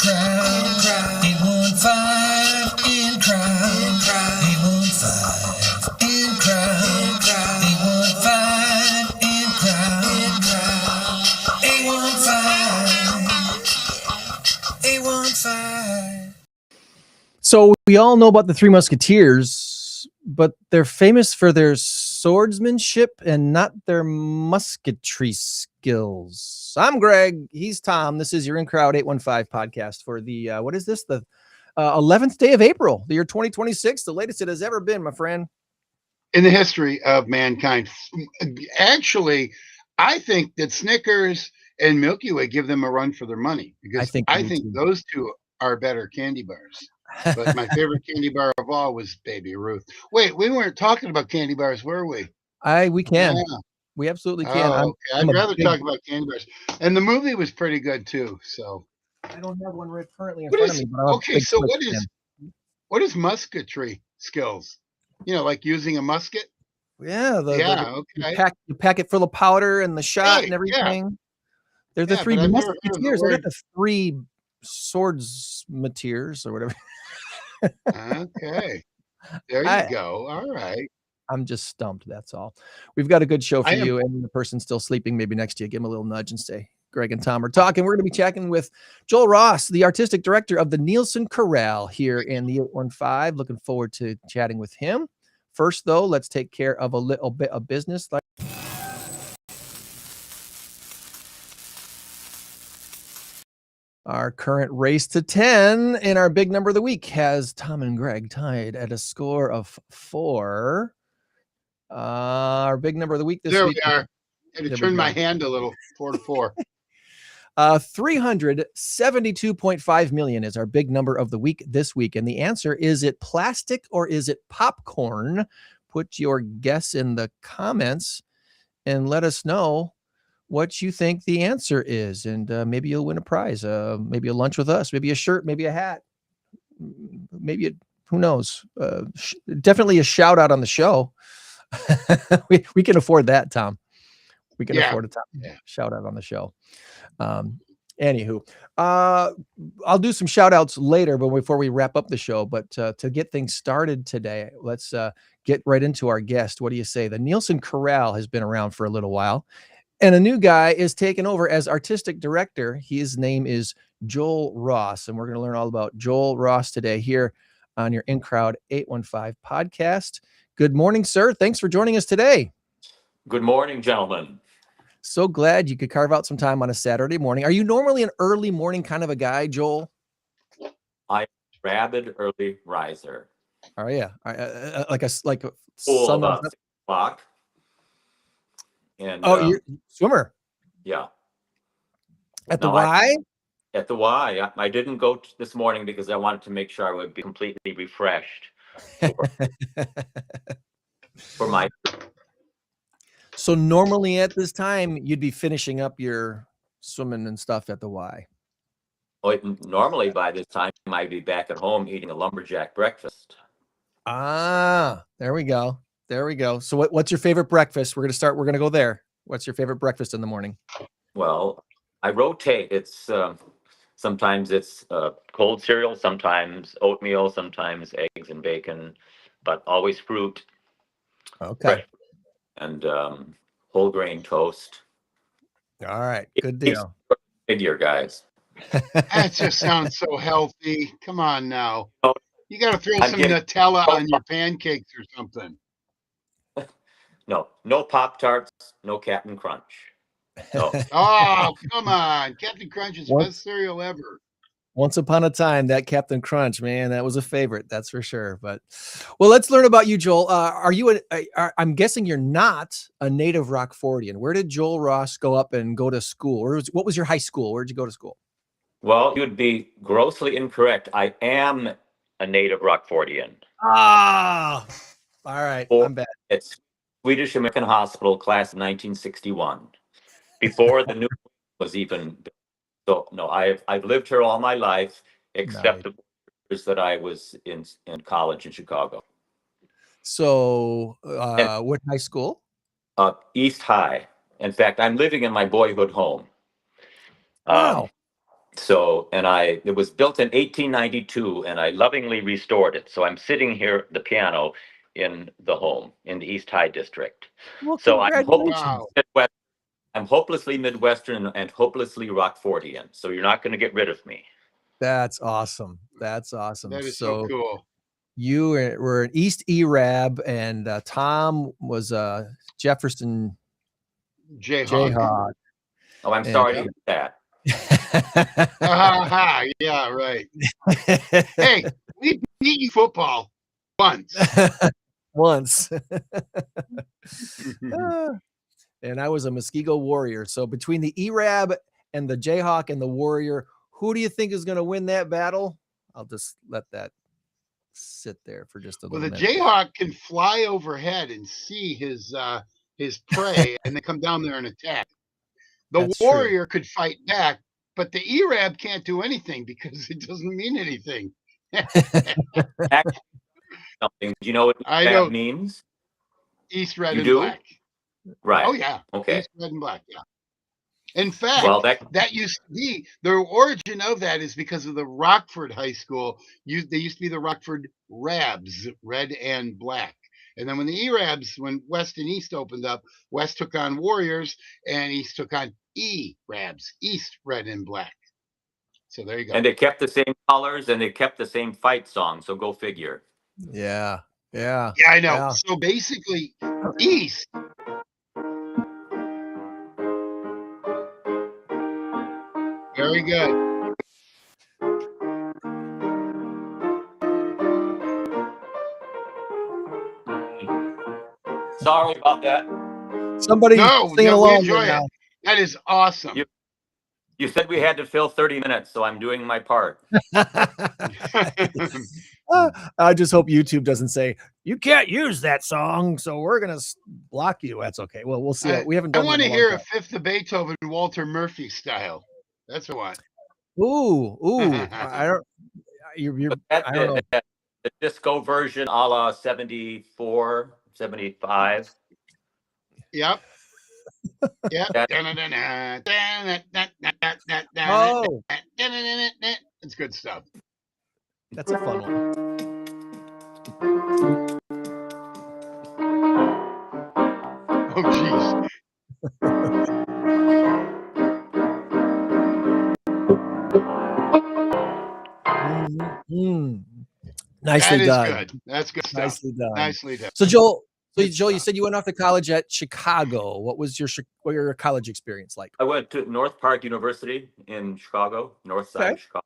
crowd. 815 in crowd. 815 in crowd. 815 in crowd. 815. 815. So we all know about the Three Musketeers, but they're famous for their swordsmanship and not their musketry skills. I'm Greg. He's Tom. This is your In Crowd 815 podcast for the, what is this? The 11th day of April, the year 2026, the latest it has ever been, my friend. In the history of mankind. Actually, I think that Snickers and Milky Way give them a run for their money because I think those two are better candy bars. But my favorite candy bar of all was Baby Ruth. Wait, we weren't talking about candy bars, were we? We can. Yeah. We absolutely can. Oh, okay. I'd rather talk about candy bars. And the movie was pretty good too. So I don't have one right currently in front of me. But okay, so what is musketry skills? You know, like using a musket? Yeah, okay. You pack it full of powder and the shot and everything. Yeah. They're the three musketeers. They're not the three swordsmanteers or whatever. Okay. There you go. All right. I'm just stumped. That's all. We've got a good show for you. And the person still sleeping maybe next to you, give him a little nudge and say, Greg and Tom are talking. We're going to be chatting with Joel Ross, the artistic director of the Nielsen Chorale here in the 815. Looking forward to chatting with him. First, though, let's take care of a little bit of business. Our current race to 10 in our big number of the week has Tom and Greg tied at a score of 4. Our big number of the week this week. There we are. I had to turn my hand a little. 4-4. 372.5 million is our big number of the week this week. And the answer, is it plastic or is it popcorn? Put your guess in the comments and let us know what you think the answer is. And maybe you'll win a prize, maybe a lunch with us, maybe a shirt, maybe a hat, maybe who knows? Definitely a shout out on the show. we can afford that, Tom. We can afford a shout out on the show. Anywho, I'll do some shout outs later, but before we wrap up the show, but to get things started today, let's get right into our guest. What do you say? The Nielsen Chorale has been around for a little while, and a new guy is taking over as artistic director. His name is Joel Ross, and we're going to learn all about Joel Ross today here on your In Crowd 815 podcast. Good morning, sir. Thanks for joining us today. Good morning, gentlemen. So glad you could carve out some time on a Saturday morning. Are you normally an early morning kind of a guy, Joel? I'm a rabid early riser. Oh yeah, like a Pool about 6 o'clock. And you're a swimmer. Yeah. At the Y? At the Y. I didn't go this morning because I wanted to make sure I would be completely refreshed for my. So normally at this time, you'd be finishing up your swimming and stuff at the Y. Normally by this time, I'd be back at home eating a lumberjack breakfast. Ah, there we go. There we go. So what's your favorite breakfast? We're going to go there. What's your favorite breakfast in the morning? Well, I rotate. It's sometimes it's cold cereal, sometimes oatmeal, sometimes eggs and bacon, but always fruit. Okay. Bread. And whole grain toast. All right, good deal. Figure, guys. That just sounds so healthy. Come on now. You got to throw some Nutella on your pancakes or something. No Pop-Tarts, no Captain Crunch. No. Oh, come on. Captain Crunch is the best cereal ever. Once upon a time, that Captain Crunch, man, that was a favorite. That's for sure. But, well, let's learn about you, Joel. I'm guessing you're not a native Rockfordian. Where did Joel Ross go up and go to school? What was your high school? Where did you go to school? Well, you'd be grossly incorrect. I am a native Rockfordian. Ah, all right. I'm bad. It's Swedish American Hospital, class of 1961. Before the new was even. So no, I've lived here all my life, except the years that I was in college in Chicago. So, what high school? East High. In fact, I'm living in my boyhood home. Wow. So, and it was built in 1892, and I lovingly restored it. So I'm sitting here at the piano in the home in the East High District. Well, So congratulations. I'm hopelessly Midwestern and hopelessly Rockfordian. So you're not going to get rid of me. That's awesome. That's awesome. That is so cool. You were an East E-Rab, and Tom was Jefferson Jayhawk. Oh, I'm sorry to hear that. Yeah, right. Hey, we beat you football once. Once. And I was a Muskego Warrior. So between the E-Rab and the Jayhawk and the Warrior, who do you think is going to win that battle? I'll just let that sit there for just a little minute. Well, the Jayhawk can fly overhead and see his prey and then come down there and attack. The Warrior could fight back, but the E-Rab can't do anything because it doesn't mean anything. Something. Do you know what that means? East, red, and black. Right. Oh, yeah. Okay. East, red, and black. Yeah. In fact, that used to be the origin of that is because of the Rockford High School. They used to be the Rockford Rabs, red and black. And then when the E-Rabs, when West and East opened up, West took on Warriors and East took on E-Rabs, East, red, and black. So there you go. And they kept the same colors and they kept the same fight song. So go figure. Yeah. Yeah. Yeah, I know. Yeah. So basically, East. Very good. Sorry about that. Somebody singing along. We enjoy it. That is awesome. You said we had to fill 30 minutes, so I'm doing my part. I just hope YouTube doesn't say you can't use that song, so we're gonna block you. That's okay. Well, we'll see. We haven't done. I want to hear a Fifth of Beethoven, Walter Murphy style. That's what I want. Ooh. I don't. I don't know. The disco version, a la 74, 75. Yep. Yep. Oh, it's good stuff. That's a fun one. Oh, jeez. Nicely done. Good. That's good stuff. Nicely done. Nicely done. So Joel, you said you went off to college at Chicago. What was your college experience like? I went to North Park University in Chicago, North Side of Chicago.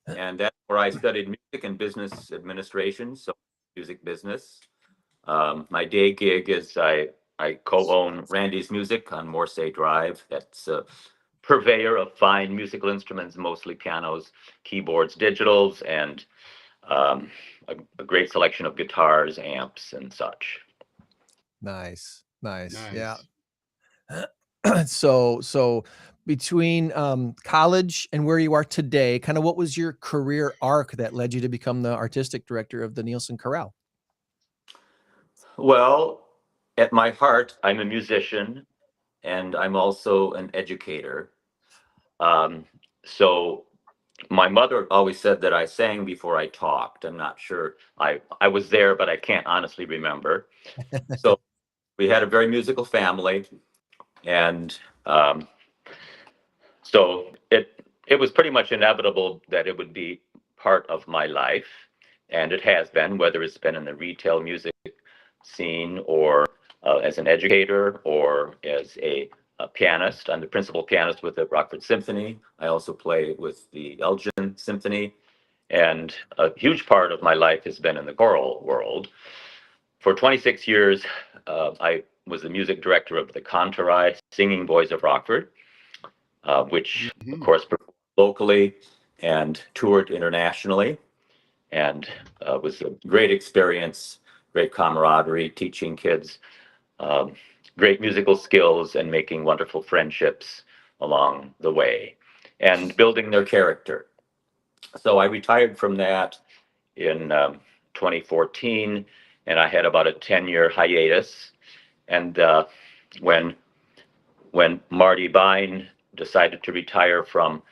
And that's where I studied music and business administration, so music business. My day gig is I co-own Randy's Music on Morsay Drive. That's a purveyor of fine musical instruments, mostly pianos, keyboards, digitals, and a great selection of guitars, amps, and such. Nice. Yeah. So between college and where you are today, kind of what was your career arc that led you to become the artistic director of the Nielsen Chorale? Well, at my heart, I'm a musician and I'm also an educator. So my mother always said that I sang before I talked. I'm not sure. I was there, but I can't honestly remember. So we had a very musical family. And so it was pretty much inevitable that it would be part of my life. And it has been, whether it's been in the retail music scene or as an educator or as a pianist. I'm the principal pianist with the Rockford Symphony. I also play with the Elgin Symphony. And a huge part of my life has been in the choral world. For 26 years, I was the music director of the Contouride Singing Boys of Rockford, which, of course, performed locally and toured internationally. And was a great experience, great camaraderie, teaching kids great musical skills and making wonderful friendships along the way and building their character. So I retired from that in 2014, and I had about a 10-year hiatus. And when Marty Bine decided to retire from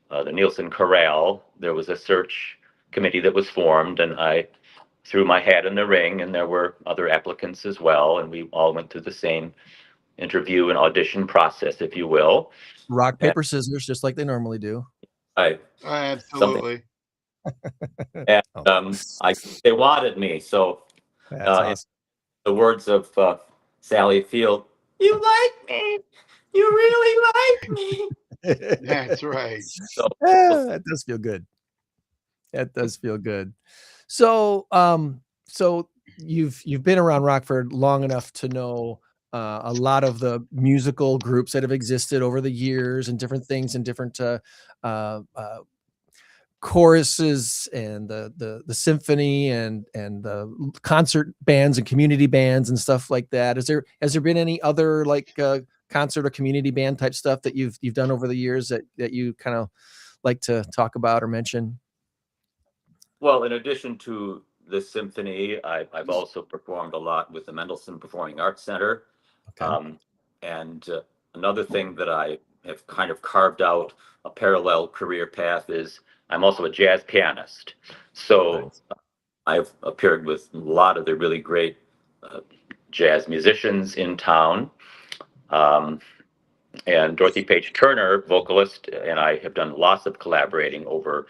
the Nielsen Chorale, there was a search committee that was formed, and I threw my hat in the ring, and there were other applicants as well, and we all went through the same interview and audition process, if you will. Rock, paper, scissors, just like they normally do. Absolutely. And they wanted me, so that's awesome. In the words of Sally Field, "You like me, you really like me." That's right. So that does feel good. That does feel good. So, so you've been around Rockford long enough to know a lot of the musical groups that have existed over the years and different things and different choruses and the symphony and the concert bands and community bands and stuff like that. Has there been any other like concert or community band type stuff that you've done over the years that you kind of like to talk about or mention? Well, in addition to the symphony, I've also performed a lot with the Mendelssohn Performing Arts Center. Okay. And another thing that I have kind of carved out a parallel career path is I'm also a jazz pianist. So Nice. I've appeared with a lot of the really great jazz musicians in town. And Dorothy Page Turner, vocalist, and I have done lots of collaborating over,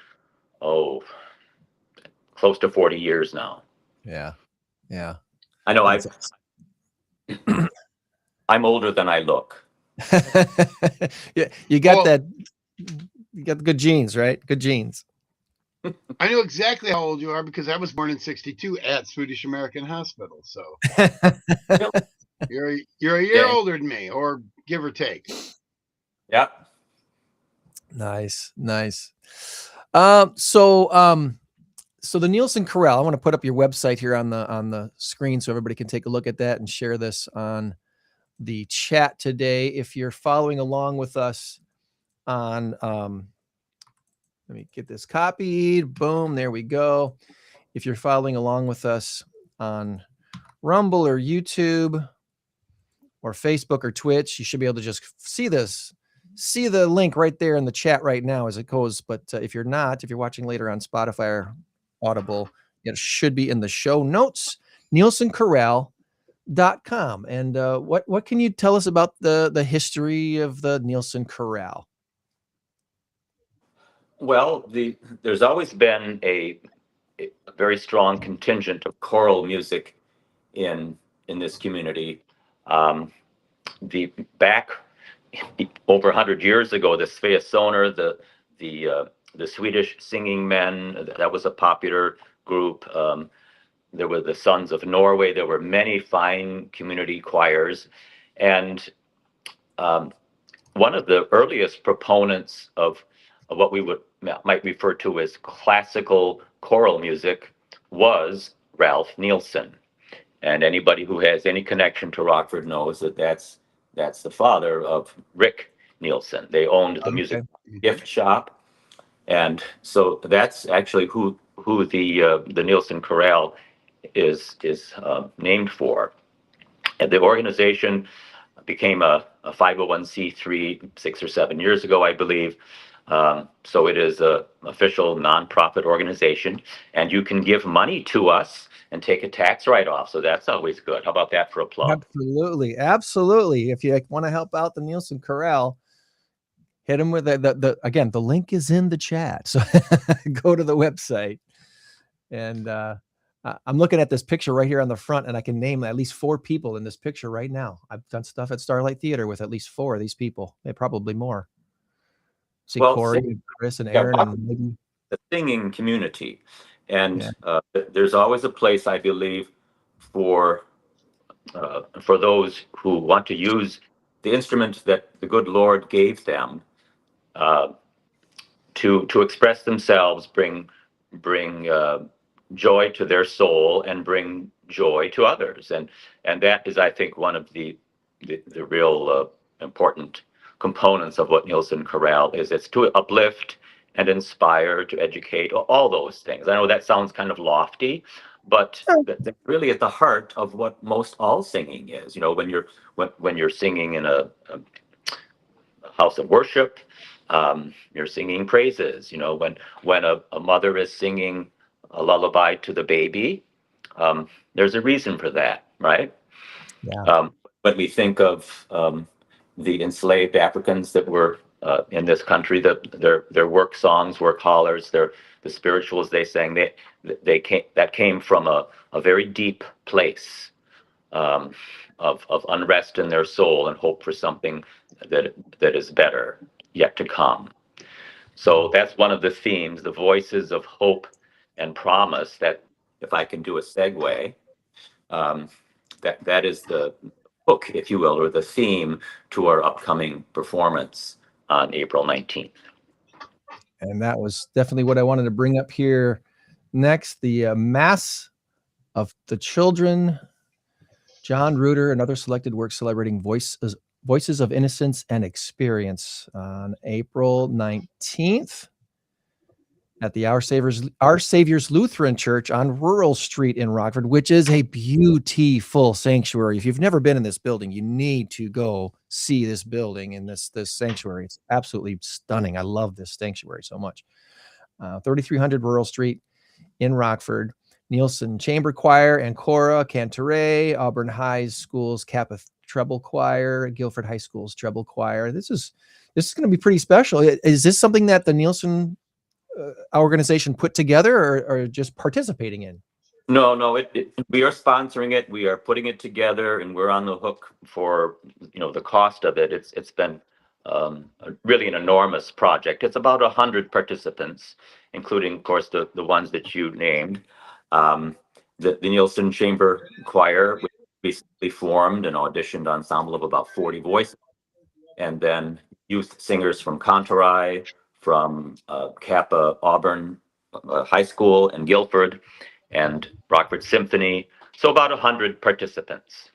close to 40 years now. Yeah. I know I'm older than I look. Yeah, you got that. You got the good genes, right? Good genes. I know exactly how old you are because I was born in '62 at Swedish American Hospital. So you're a year older than me, or give or take. Yeah. Nice. So the Nielsen Chorale, I want to put up your website here on the screen so everybody can take a look at that and share this on the chat today. If you're following along with us on, let me get this copied. Boom, there we go. If you're following along with us on Rumble or YouTube or Facebook or Twitch, you should be able to just see the link right there in the chat right now as it goes. But if you're watching later on Spotify or Audible, it should be in the show notes, nielsenchorale.com. And what can you tell us about the history of the Nielsen Chorale? Well, there's always been a very strong contingent of choral music in this community. Back over 100 years ago, the Sveasoner, the Swedish singing men, that was a popular group. There were the Sons of Norway. There were many fine community choirs, and one of the earliest proponents of what we might refer to as classical choral music was Ralph Nielsen. And anybody who has any connection to Rockford knows that that's the father of Rick Nielsen. They owned the music gift shop, and so that's actually who the Nielsen Chorale is named for. And the organization became a 501c3 6 or 7 years ago, I believe. So it is an official nonprofit organization, and you can give money to us and take a tax write-off. So that's always good. How about that for a plug? Absolutely. If you want to help out the Nielsen Chorale, hit them with again, the link is in the chat. So go to the website. And I'm looking at this picture right here on the front, and I can name at least 4 people in this picture right now. I've done stuff at Starlight Theater with at least 4 of these people. Maybe probably more. See, Corey, and Chris, and Aaron, and maybe the singing community, and there's always a place, I believe, for those who want to use the instruments that the good Lord gave them to express themselves, bring joy to their soul, and bring joy to others, and that is, I think, one of the real important components of what Nielsen Chorale is. It's to uplift and inspire, to educate, all those things. I know that sounds kind of lofty, but that's really at the heart of what most all singing is. You know, when you're singing in a house of worship, you're singing praises. You know, when a mother is singing a lullaby to the baby, there's a reason for that, right? Yeah. When we think of the enslaved Africans that were in this country, their work songs, work hollers, the spirituals they sang, that came from a very deep place of unrest in their soul and hope for something that is better yet to come. So that's one of the themes, the voices of hope and promise. That, if I can do a segue, that is the hook, if you will, or the theme to our upcoming performance on April 19th. And that was definitely what I wanted to bring up here next. The Mass of the Children, John Ruder, and other selected works celebrating voices of innocence and experience on April 19th at the Our Savior's Lutheran Church on Rural Street in Rockford, which is a beautiful sanctuary. If you've never been in this building, you need to go see this building and this sanctuary. It's absolutely stunning. I love this sanctuary so much. 3300 Rural Street in Rockford. Nielsen Chamber Choir and Cora Cantoray, Auburn High School's Kappa Treble Choir, Guilford High School's Treble Choir. This is going to be pretty special. Is this something that the Nielsen organization put together or just participating in? No, we are sponsoring it. We are putting it together, and we're on the hook for, the cost of it. It's been really an enormous project. It's about 100 participants, including, of course, the ones that you named. The Nielsen Chamber Choir recently formed an auditioned ensemble of about 40 voices, and then youth singers from Cantoray, from Kappa Auburn High School in Guilford, and Rockford Symphony. So about 100 participants.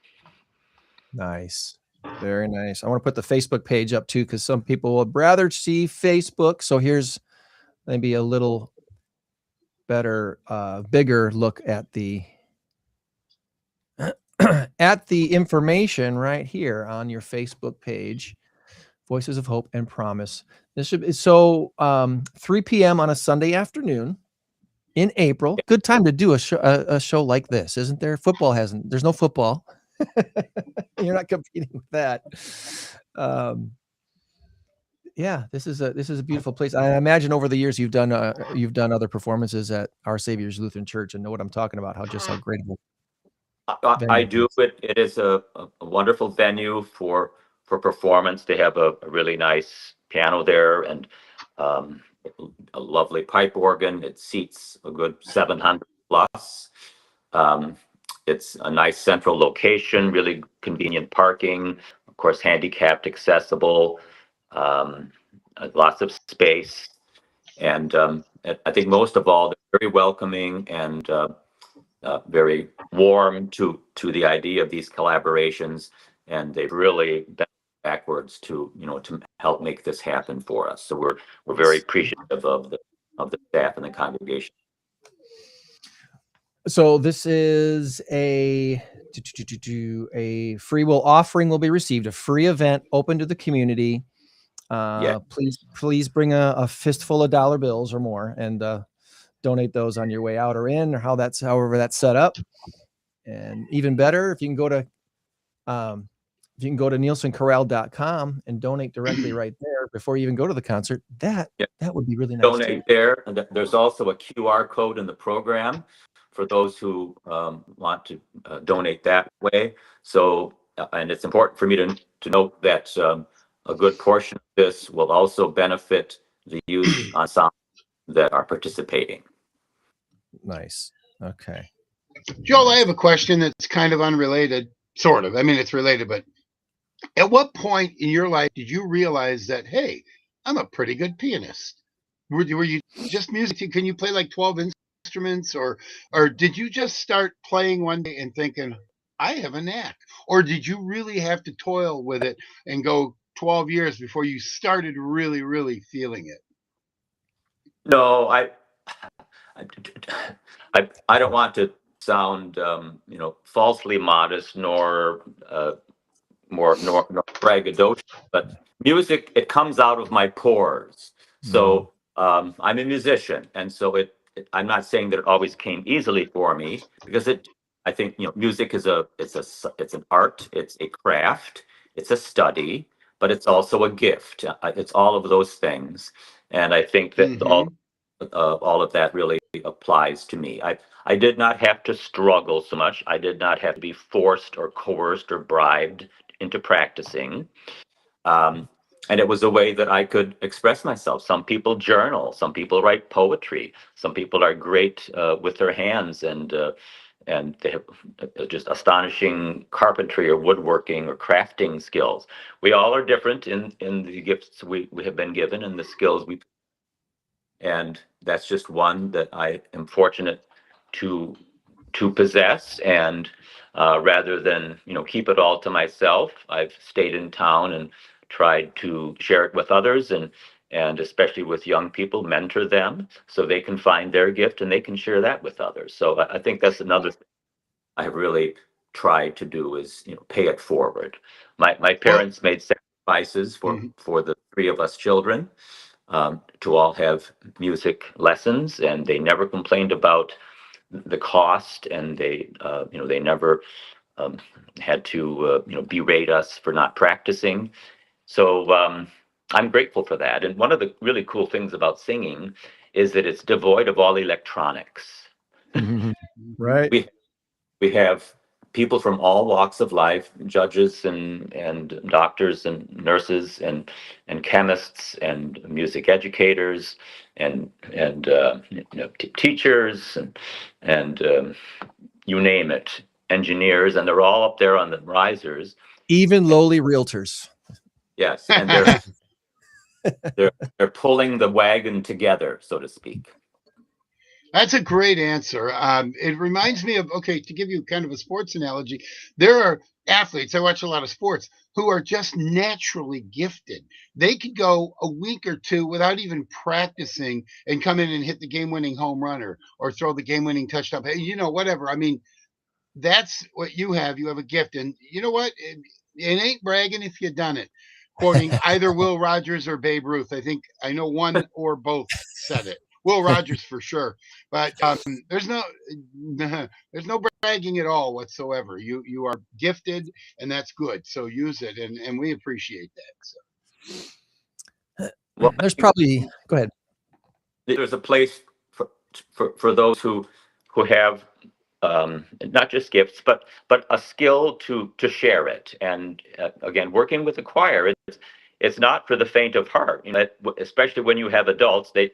Nice. Very nice. I want to put the Facebook page up too, because some people would rather see Facebook. So here's maybe a little better, bigger look at the at the information right here on your Facebook page. Voices of Hope and Promise. This should be 3 p.m. on a Sunday afternoon in April. Good time to do a show like this, isn't there? There's no football. You're not competing with that. Yeah, this is a beautiful place. I imagine over the years you've done other performances at Our Savior's Lutheran Church and know what I'm talking about. How great of I do. It is a wonderful venue for performance. They have a really nice piano there and a lovely pipe organ. It seats a good 700 plus. It's a nice central location, really convenient parking, of course, handicapped accessible, lots of space. And I think most of all, they're very welcoming and very warm to the idea of these collaborations. And they've really been backwards to help make this happen for us. So we're very appreciative of the staff and the congregation. So this is a free will offering will be received, a free event open to the community. Please bring a fistful of dollar bills or more and donate those on your way out or in, or however that's set up. And even better, if you can go to nielsenchorale.com and donate directly right there before you even go to the concert, that would be really nice. Donate there. And there's also a QR code in the program for those who want to donate that way. So, and it's important for me to note that a good portion of this will also benefit the youth ensemble that are participating. Nice. Okay. Joel, I have a question that's kind of unrelated, sort of. I mean, it's related, but at what point in your life did you realize that, hey, I'm a pretty good pianist? Were you just music? Can you play like 12 instruments, or did you just start playing one day and thinking, I have a knack? Or did you really have to toil with it and go 12 years before you started really, really feeling it? No, I don't want to sound falsely modest nor more braggadocious, but music, it comes out of my pores. So I'm a musician, and so I'm not saying that it always came easily for me, because I think, music is it's an art, it's a craft, it's a study, but it's also a gift. It's all of those things, and I think that all of that really applies to me. I did not have to struggle so much. I did not have to be forced or coerced or bribed into practicing. And it was a way that I could express myself. Some people journal, some people write poetry, some people are great with their hands, and they have just astonishing carpentry or woodworking or crafting skills. We all are different in the gifts we have been given and the skills and that's just one that I am fortunate to possess. And rather than keep it all to myself, I've stayed in town and tried to share it with others, and especially with young people, mentor them so they can find their gift and they can share that with others. So I think that's another thing I really tried to do, is pay it forward. My parents made sacrifices for the three of us children, to all have music lessons, and they never complained about the cost, and they never had to berate us for not practicing. So I'm grateful for that. And one of the really cool things about singing is that it's devoid of all electronics. Right. We have people from all walks of life, judges and doctors and nurses and chemists and music educators and teachers and you name it, engineers, and they're all up there on the risers. Even lowly realtors. Yes, and they're pulling the wagon together, so to speak. That's a great answer. It reminds me of, okay, to give you kind of a sports analogy, there are athletes, I watch a lot of sports, who are just naturally gifted. They could go a week or two without even practicing and come in and hit the game-winning home run, or throw the game-winning touchdown, whatever. I mean, that's what you have. You have a gift. And you know what? It ain't bragging if you done it. Quoting either Will Rogers or Babe Ruth. I think I know one or both said it. Will Rogers for sure, but there's no bragging at all whatsoever. You are gifted, and that's good. So use it, and we appreciate that. So. Well, there's probably, go ahead. There's a place for those who have not just gifts, but a skill to share it. And again, working with the choir, it's not for the faint of heart. Especially when you have adults, they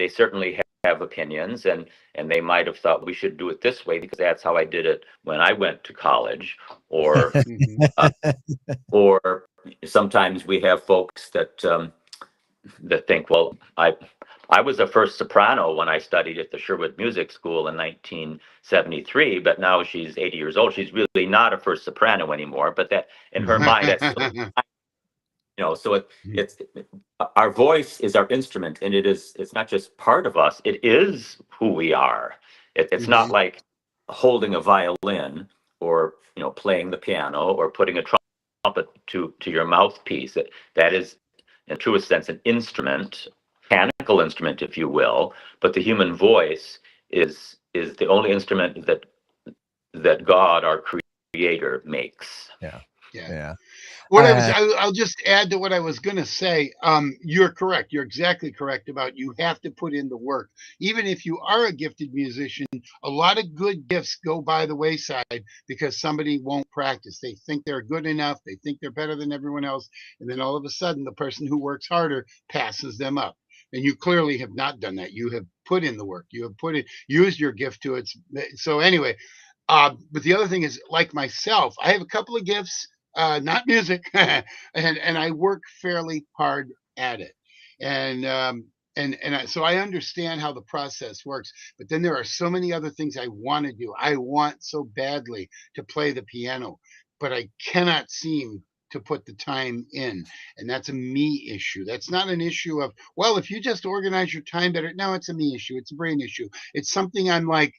certainly have opinions, and they might have thought we should do it this way because that's how I did it when I went to college, or or sometimes we have folks that think, well, I was a first soprano when I studied at the Sherwood Music School in 1973, but now she's 80 years old. She's really not a first soprano anymore, but that in her mind, that's still, so it's our voice is our instrument, and it's not just part of us, it is who we are. It's not like holding a violin, or playing the piano, or putting a trumpet to your mouthpiece. That is, in the truest sense, an instrument, mechanical instrument, if you will, but the human voice is the only instrument that God, our creator, makes. Yeah. What I'll just add to what I was going to say. You're correct. You're exactly correct about, you have to put in the work. Even if you are a gifted musician, a lot of good gifts go by the wayside because somebody won't practice. They think they're good enough. They think they're better than everyone else. And then all of a sudden, the person who works harder passes them up. And you clearly have not done that. You have put in the work. You have used your gift to it. So anyway, but the other thing is, like myself, I have a couple of gifts. Not music, and I work fairly hard at it, so I understand how the process works. But then there are so many other things I want to do. I want so badly to play the piano, but I cannot seem to put the time in, and that's a me issue. That's not an issue of, well, if you just organize your time better. No, it's a me issue. It's a brain issue. It's something I'm like,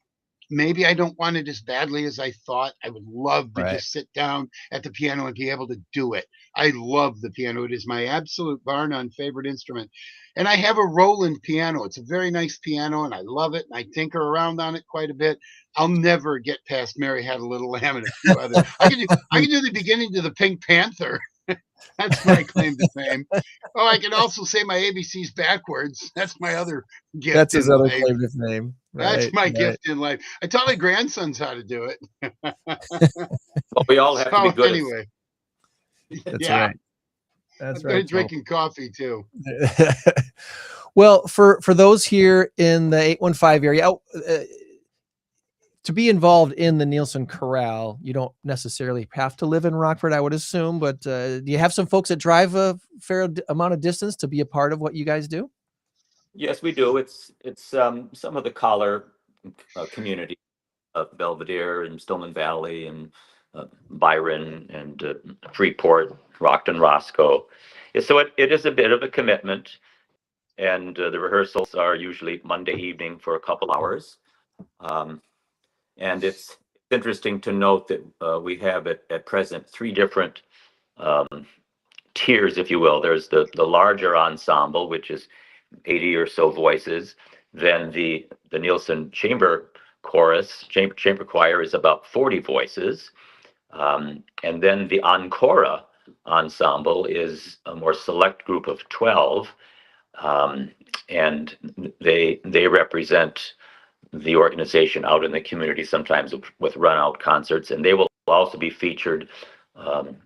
maybe I don't want it as badly as I thought. I would love to Right. just sit down at the piano and be able to do it. I love the piano. It is my absolute bar none favorite instrument. And I have a Roland piano. It's a very nice piano and I love it. And I tinker around on it quite a bit. I'll never get past Mary Had a Little Lamb and a few others. I can do the beginning to the Pink Panther. That's my claim to fame. Oh, I can also say my ABCs backwards. That's my other gift. That's his other life. claim to fame. Right, That's my gift in life. I taught my grandsons how to do it. Well, we all have to be good anyway. That's right. That's I'm right. Drinking coffee too. Well, for those here in the 815 area, to be involved in the Nielsen Chorale, you don't necessarily have to live in Rockford, I would assume, but do you have some folks that drive a fair amount of distance to be a part of what you guys do? Yes, we do. It's some of the collar community of Belvedere and Stillman Valley and Byron and Freeport, Rockton, Roscoe. So it is a bit of a commitment, and the rehearsals are usually Monday evening for a couple hours. And it's interesting to note that we have at present 3 different tiers, if you will. There's the larger ensemble, which is 80 or so voices. Then the Nielsen Chamber Chorus, chamber choir is about 40 voices. And then the Ancora ensemble is a more select group of 12. And they represent the organization out in the community, sometimes with run-out concerts, and they will also be featured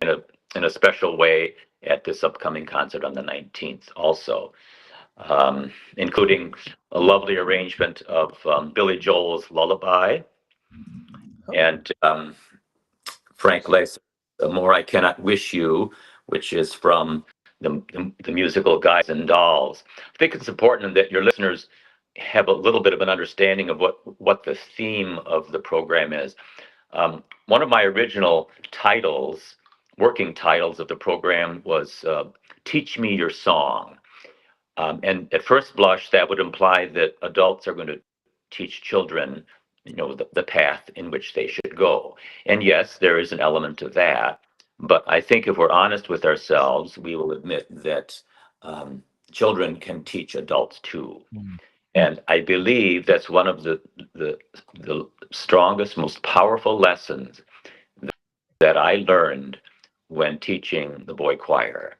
in a special way at this upcoming concert on the 19th also, including a lovely arrangement of Billy Joel's Lullaby and Frank Lace, The More I Cannot Wish You, which is from the musical Guys and Dolls. I think it's important that your listeners have a little bit of an understanding of what the theme of the program is. One of my original titles, working titles of the program was Teach Me Your Song. And at first blush, that would imply that adults are going to teach children, the path in which they should go. And yes, there is an element of that. But I think if we're honest with ourselves, we will admit that children can teach adults too. Mm. And I believe that's one of the strongest, most powerful lessons that I learned when teaching the boy choir.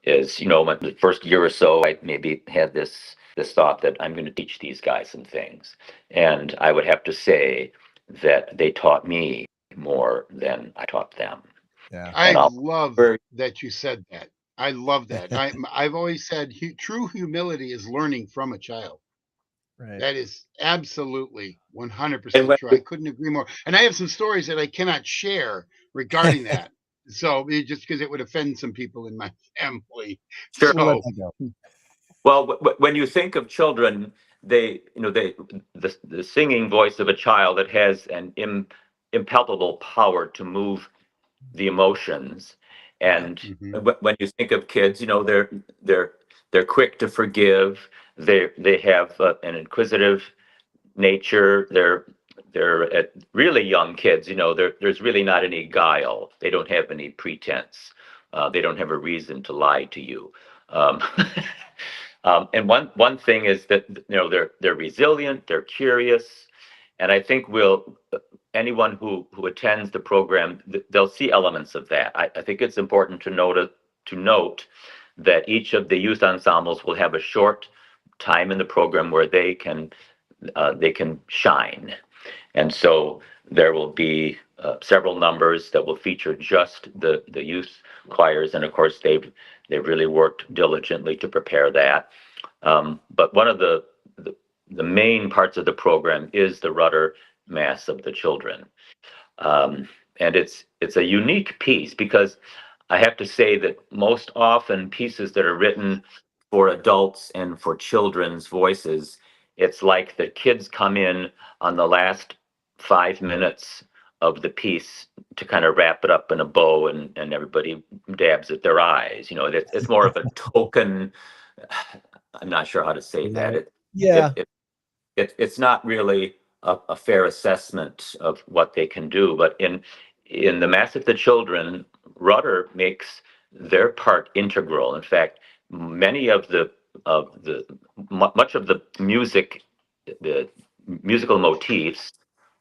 Is, in the first year or so, I maybe had this thought that I'm going to teach these guys some things. And I would have to say that they taught me more than I taught them. Yeah. I love that you said that. I love that. I've always said true humility is learning from a child. Right. That is absolutely 100% true. I couldn't agree more. And I have some stories that I cannot share regarding that. So just because it would offend some people in my family. Sure. So, well, when you think of children, the singing voice of a child that has an impalpable power to move the emotions, and when you think of kids, they're quick to forgive. They have an inquisitive nature. They're at really young kids, there's really not any guile. They don't have any pretense. They don't have a reason to lie to you. And one thing is that, they're resilient, they're curious. And I think anyone who attends the program, they'll see elements of that. I think it's important to note that each of the youth ensembles will have a short time in the program where they can shine. And so there will be several numbers that will feature just the youth choirs, and of course they've really worked diligently to prepare that. But one of the main parts of the program is the Rudder Mass of the Children, and it's a unique piece because I have to say that most often pieces that are written for adults and for children's voices, it's like the kids come in on the last 5 minutes of the piece to kind of wrap it up in a bow, and everybody dabs at their eyes. It's more of a token. I'm not sure how to say that. It's not really a fair assessment of what they can do. But in the Mass of the Children, Rudder makes their part integral. In fact, many of the much of the musical motifs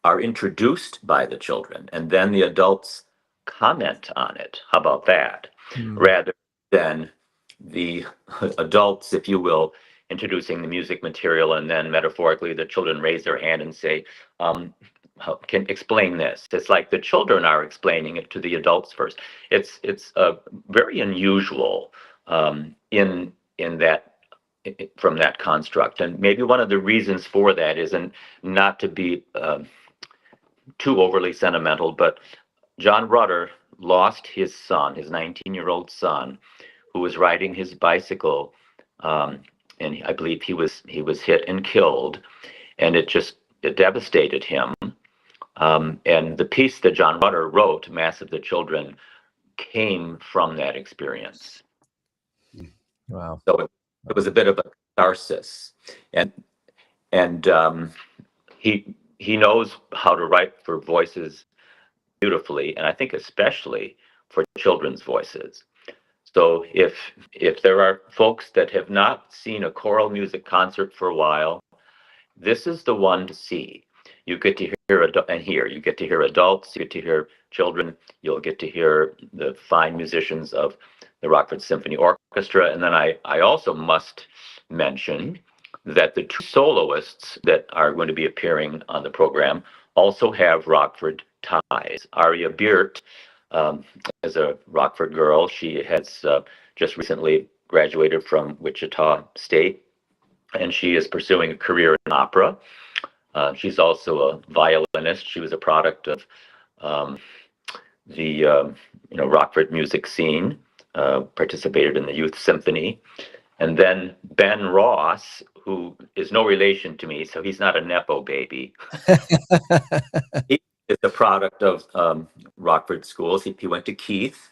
are introduced by the children, and then the adults comment on it. How about that? Rather than the adults, if you will, introducing the music material, and then metaphorically the children raise their hand and say, can explain this. It's like the children are explaining it to the adults first. It's very unusual in that, from that construct. And maybe one of the reasons for that isn't, not to be too overly sentimental, but John Rudder lost his son, his 19-year-old son, who was riding his bicycle, and I believe he was hit and killed, and it devastated him. And the piece that John Rudder wrote, Mass of the Children, came from that experience. Wow! So it was a bit of a catharsis, and he knows how to write for voices beautifully, and I think especially for children's voices. So if there are folks that have not seen a choral music concert for a while, this is the one to see. You get to hear you get to hear adults, you get to hear children, you'll get to hear the fine musicians of the Rockford Symphony Orchestra. And then I also must mention that the two soloists that are going to be appearing on the program also have Rockford ties. Aria Beert is a Rockford girl. She has just recently graduated from Wichita State, and she is pursuing a career in opera. She's also a violinist. She was a product of the Rockford music scene, participated in the youth symphony. And then Ben Ross, who is no relation to me, so he's not a Nepo baby. He is a product of Rockford schools. He went to Keith,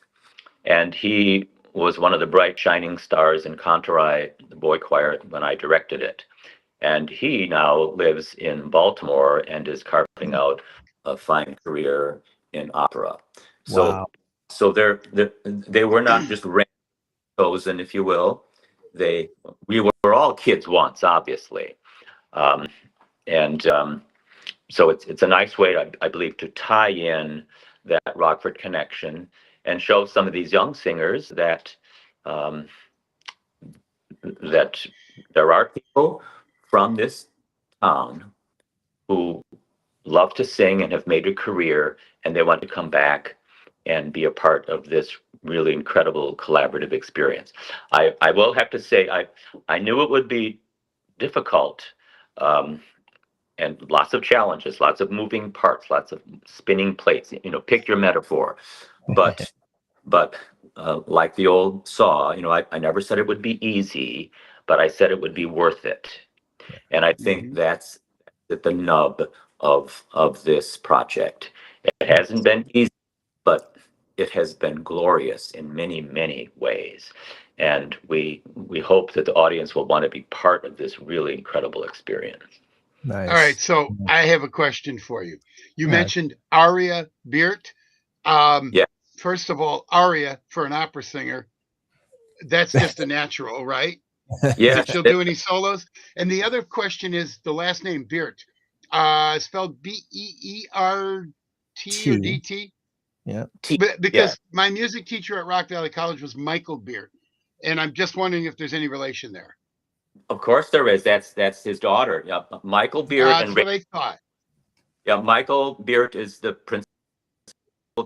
and he was one of the bright shining stars in Contorai, the boy choir, when I directed it. And he now lives in Baltimore and is carving out a fine career in opera. Wow. So they were not just chosen, if you will. We were all kids once, obviously, and so it's a nice way, I believe, to tie in that Rockford connection and show some of these young singers that that there are people from this town who love to sing and have made a career, and they want to come back and be a part of this really incredible collaborative experience. I will have to say, I knew it would be difficult, and lots of challenges, lots of moving parts, lots of spinning plates, pick your metaphor. But like the old saw, I never said it would be easy, but I said it would be worth it. And I think that's at the nub of this project. It hasn't been easy, but it has been glorious in many, many ways. And we hope that the audience will want to be part of this really incredible experience. Nice. All right, so I have a question for you. You mentioned Aria Beert. Yeah. First of all, Aria, for an opera singer, that's just a natural, right? Yeah. Did she do any solos? And the other question is the last name Beert, spelled Beert or DT? Yeah. Because my music teacher at Rock Valley College was Michael Beert, and I'm just wondering if there's any relation there. Of course there is. That's his daughter. Yeah, Michael Beert. That's what I thought. Yeah, Michael Beert is the principal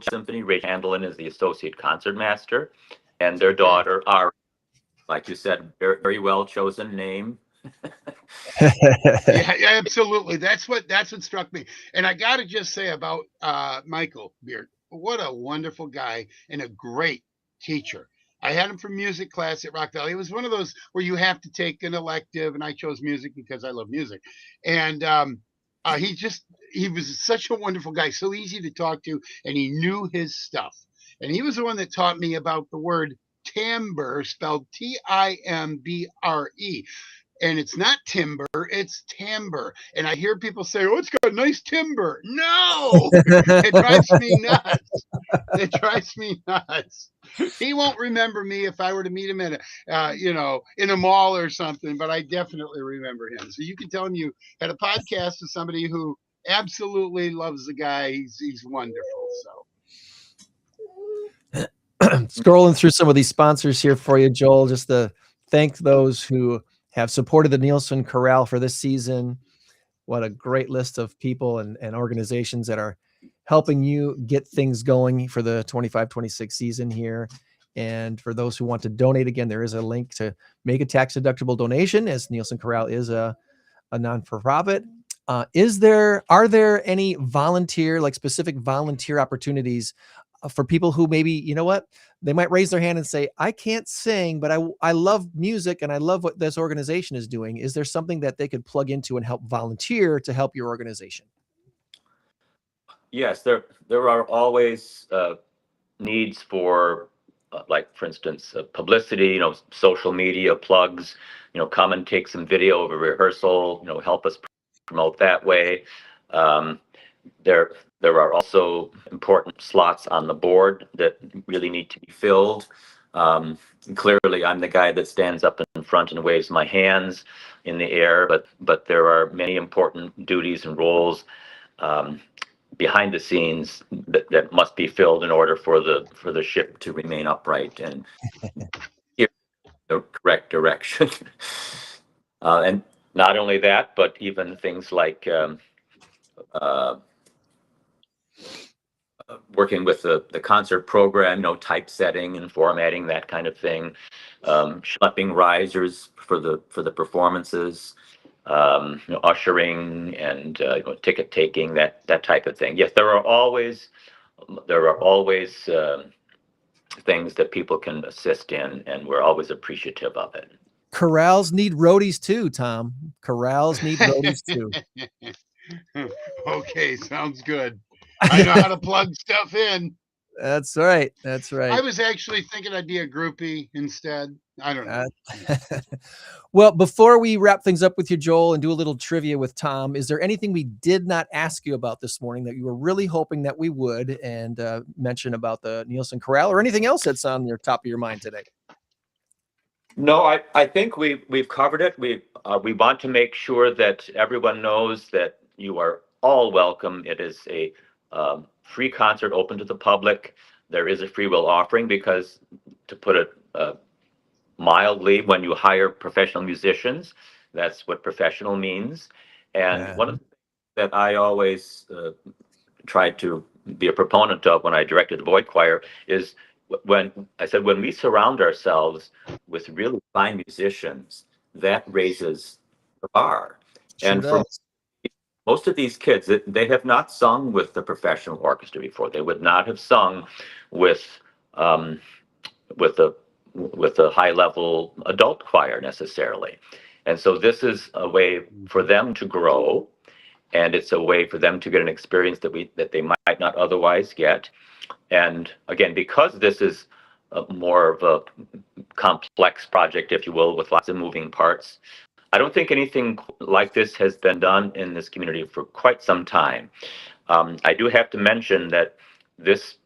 symphony. Ray Handelin is the associate concertmaster, and their daughter are, like you said, very, very well chosen name. Yeah, absolutely. That's what struck me. And I got to just say about Michael Beert, what a wonderful guy and a great teacher. I had him for music class at Rock Valley. It was one of those where you have to take an elective, and I chose music because I love music. And he was such a wonderful guy, so easy to talk to, and he knew his stuff. And he was the one that taught me about the word timbre, spelled Timbre. And it's not timber, it's timbre. And I hear people say, "Oh, it's got nice timbre." No, it drives me nuts. It drives me nuts. He won't remember me if I were to meet him at a, in a mall or something, but I definitely remember him. So you can tell him you had a podcast with somebody who absolutely loves the guy. He's wonderful. So scrolling through some of these sponsors here for you, Joel, just to thank those who have supported the Nielsen Chorale for this season. What a great list of people and organizations that are helping you get things going for the 25-26 season here. And for those who want to donate, again, there is a link to make a tax-deductible donation, as Nielsen Chorale is a non-for-profit. Are there any specific volunteer opportunities for people who maybe, you know what, they might raise their hand and say, I can't sing, but I love music and I love what this organization is doing. Is there something that they could plug into and help volunteer to help your organization? Yes, there are always needs for, like, for instance, publicity, social media plugs, come and take some video of a rehearsal, help us promote that way. There are also important slots on the board that really need to be filled. Clearly, I'm the guy that stands up in front and waves my hands in the air, but there are many important duties and roles behind the scenes that must be filled in order for the ship to remain upright and steer the correct direction. And not only that, but even things like working with the concert program, typesetting and formatting, that kind of thing, schlepping risers for the performances, ushering and ticket taking, that type of thing. Yes, there are always things that people can assist in, and we're always appreciative of it. Chorales need roadies too, Tom. Chorales need roadies too. Okay, sounds good. I know how to plug stuff in. That's right. That's right. I was actually thinking I'd be a groupie instead. I don't know. Well, before we wrap things up with you, Joel, and do a little trivia with Tom, is there anything we did not ask you about this morning that you were really hoping that we would, and mention about the Nielsen Chorale, or anything else that's on your top of your mind today? No, I think we've covered it. We want to make sure that everyone knows that you are all welcome. It is a free concert open to the public. There is a free will offering because, to put it mildly, when you hire professional musicians, that's what professional means. And one of the things that I always tried to be a proponent of when I directed the Boy Choir is when we surround ourselves with really fine musicians, that raises the bar. Sure and does. for most of these kids, they have not sung with the professional orchestra before. They would not have sung with a high level adult choir necessarily. And so this is a way for them to grow, and it's a way for them to get an experience that they might not otherwise get. And again, because this is more of a complex project, if you will, with lots of moving parts, I don't think anything like this has been done in this community for quite some time. I do have to mention that this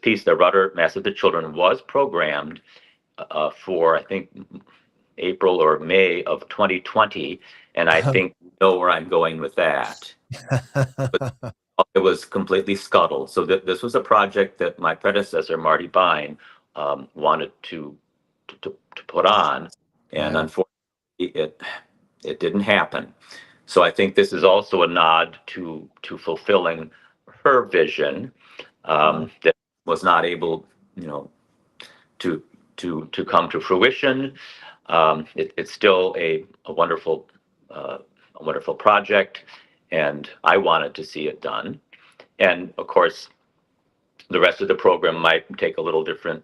piece, The Rudder Mass of the Children, was programmed for, I think, April or May of 2020, and I think you know where I'm going with that. But it was completely scuttled. So this was a project that my predecessor, Marty Bine, wanted to put on, and unfortunately, it didn't happen. So I think this is also a nod to fulfilling her vision that was not able, to come to fruition. It's still a wonderful project, and I wanted to see it done. And of course, the rest of the program might take a little different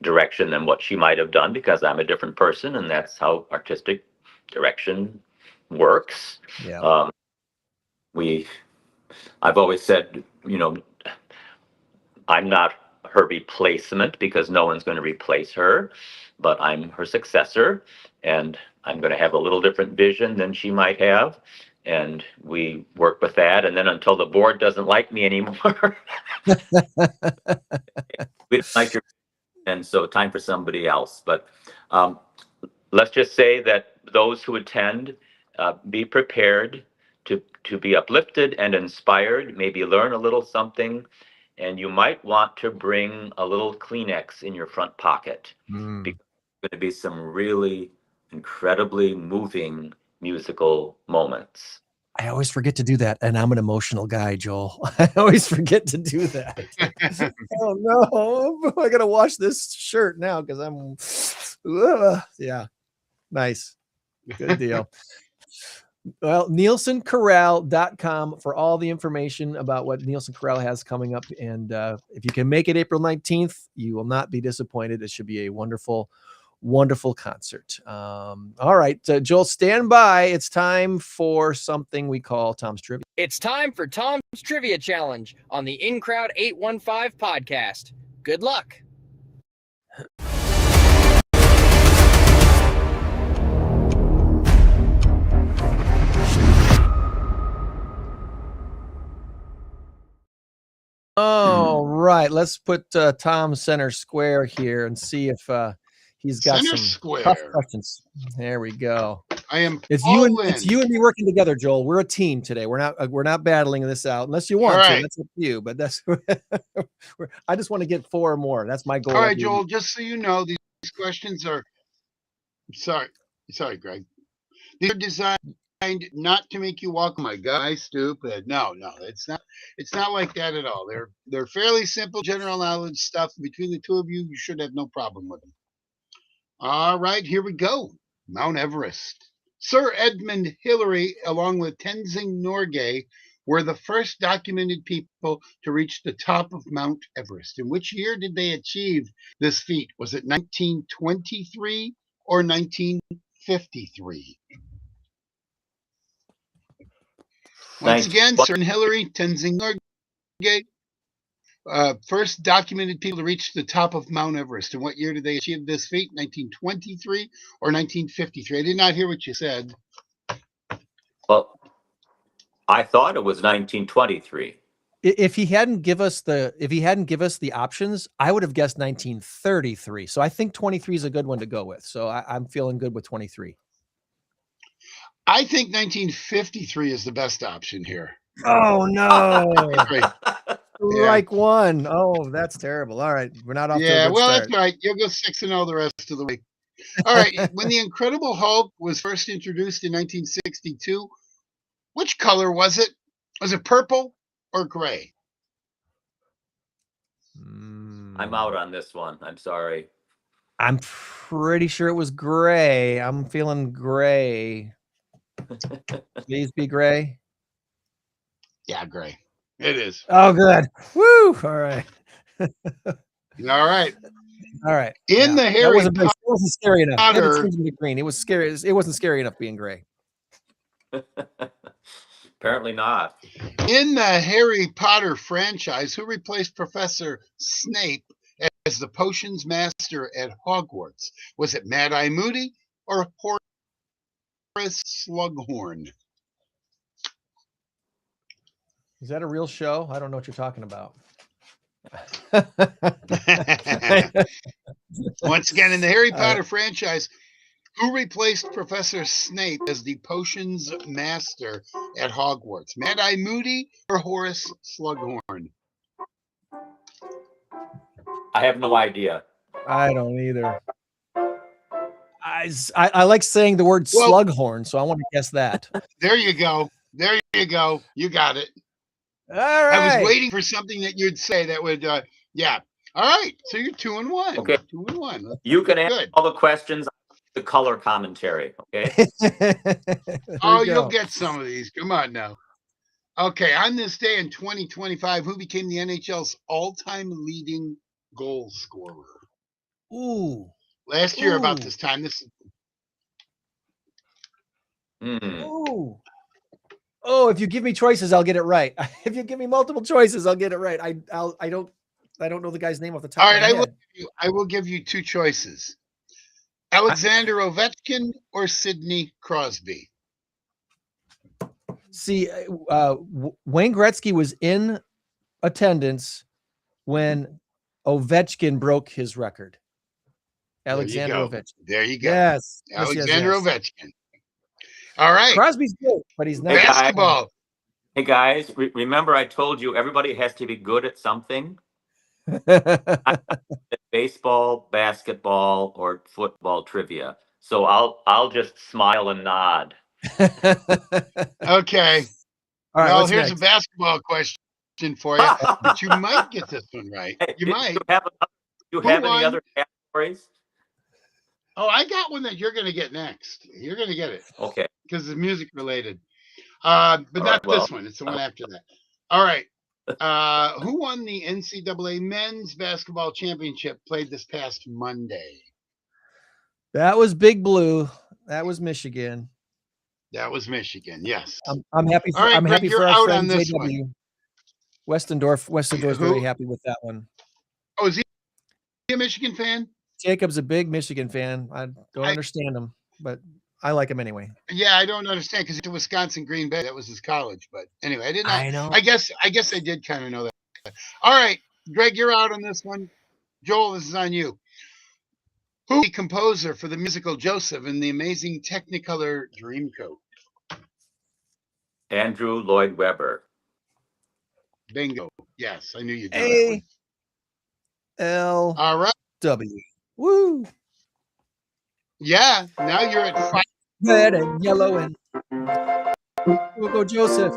direction than what she might have done, because I'm a different person, and that's how artistic direction works. Yeah. I've always said, I'm not her replacement, because no one's going to replace her, but I'm her successor, and I'm going to have a little different vision than she might have. And we work with that. And then until the board doesn't like me anymore, we don't like your, and so time for somebody else. But let's just say that those who attend, be prepared to be uplifted and inspired, maybe learn a little something, and you might want to bring a little Kleenex in your front pocket. Because there's going to be some really incredibly moving musical moments. I always forget to do that, and I'm an emotional guy, Joel. I always forget to do that. Oh no, I gotta wash this shirt now because I'm yeah, nice, good deal. Well, NielsenChorale.com for all the information about what Nielsen Chorale has coming up. And if you can make it April 19th, you will not be disappointed. It should be a wonderful, wonderful concert. All right, Joel, stand by. It's time for something we call Tom's Trivia. It's time for Tom's Trivia Challenge on the In Crowd 815 podcast. Good luck. All right, let's put Tom center square here and see if he's got center some square. Tough questions. There we go. I am. It's you and me working together, Joel. We're a team today. We're not battling this out unless you want to. That's up to you. But that's I just want to get 4 or more. That's my goal. All right, Joel. Just so you know, these questions are. Sorry, Greg. These are designed not to make you walk. My guy, stupid. No, it's not. It's not like that at all. They're fairly simple, general knowledge stuff. Between the two of you, you should have no problem with them. All right, here we go. Mount Everest. Sir Edmund Hillary, along with Tenzing Norgay, were the first documented people to reach the top of Mount Everest. In which year did they achieve this feat? Was it 1923 or 1953? Once again, Sir Hillary, Tenzing Norgay, first documented people to reach the top of Mount Everest. In what year did they achieve this feat? 1923 or 1953? I did not hear what you said. Well, I thought it was 1923. If he hadn't give us the options, I would have guessed 1933. So I think 23 is a good one to go with. So I'm feeling good with 23. I think 1953 is the best option here. Oh no. Strike one. Oh, that's terrible. All right. We're not off to a good start. That's right. You'll go 6-0 the rest of the week. All right. When the Incredible Hulk was first introduced in 1962, which color was it? Was it purple or gray? I'm out on this one. I'm sorry. I'm pretty sure it was gray. I'm feeling gray. Please be gray. Yeah, gray. It is. Oh, good. Woo. All right. All right. All right. In the Harry Potter, it wasn't scary enough. It green. It was scary. It wasn't scary enough being gray. Apparently not. In the Harry Potter franchise, who replaced Professor Snape as the potions master at Hogwarts? Was it Mad-Eye Moody or Horace Slughorn? Is that a real show? I don't know what you're talking about. Once again, in the Harry Potter franchise, who replaced Professor Snape as the potions master at Hogwarts? Mad-Eye Moody or Horace Slughorn? I have no idea. I don't either. I like saying the word Slughorn, so I want to guess that. There you go. You got it. All right. I was waiting for something that you'd say that would, yeah. All right. So you're 2-1. Okay. 2-1. You can answer all the questions, the color commentary. Okay. You'll get some of these. Come on now. Okay. On this day in 2025, who became the NHL's all-time leading goal scorer? Ooh. Last year about this time. Ooh. Oh, if you give me choices, I'll get it right. If you give me multiple choices, I'll get it right. I don't know the guy's name off the top. All right, I will give you 2 choices. Alexander Ovechkin or Sidney Crosby? See, Wayne Gretzky was in attendance when Ovechkin broke his record. Alexander Ovechkin. There you go. Yes. Alexander Ovechkin. All right. Crosby's good, but he's not. Basketball. Hey guys, remember I told you everybody has to be good at something? Baseball, basketball, or football trivia. So I'll just smile and nod. Okay. All right. Well, here's a basketball question for you, but you might get this one right. You might. Do you have any other categories? Oh, I got one that you're going to get next. You're going to get it. Okay. Because it's music related. But not this one. It's the one after that. All right. Who won the NCAA men's basketball championship played this past Monday? That was Big Blue. That was Michigan. That was Michigan. Yes. I'm happy. For, right, I'm Greg, happy for our friend JW. Westendorf. Westendorf's very happy with that one. Oh, is he a Michigan fan? Jacob's a big Michigan fan. I don't understand him, but I like him anyway. Yeah, I don't understand because he's to Wisconsin Green Bay. That was his college. But anyway, I did not. I know. I guess I did kind of know that. All right, Greg, you're out on this one. Joel, this is on you. Who is the composer for the musical Joseph in the amazing Technicolor Dreamcoat? Andrew Lloyd Webber. Bingo. Yes, I knew you'd do that one. A-L. All right. W. Woo. Yeah, now you're at 5. Red and yellow and we'll go Joseph.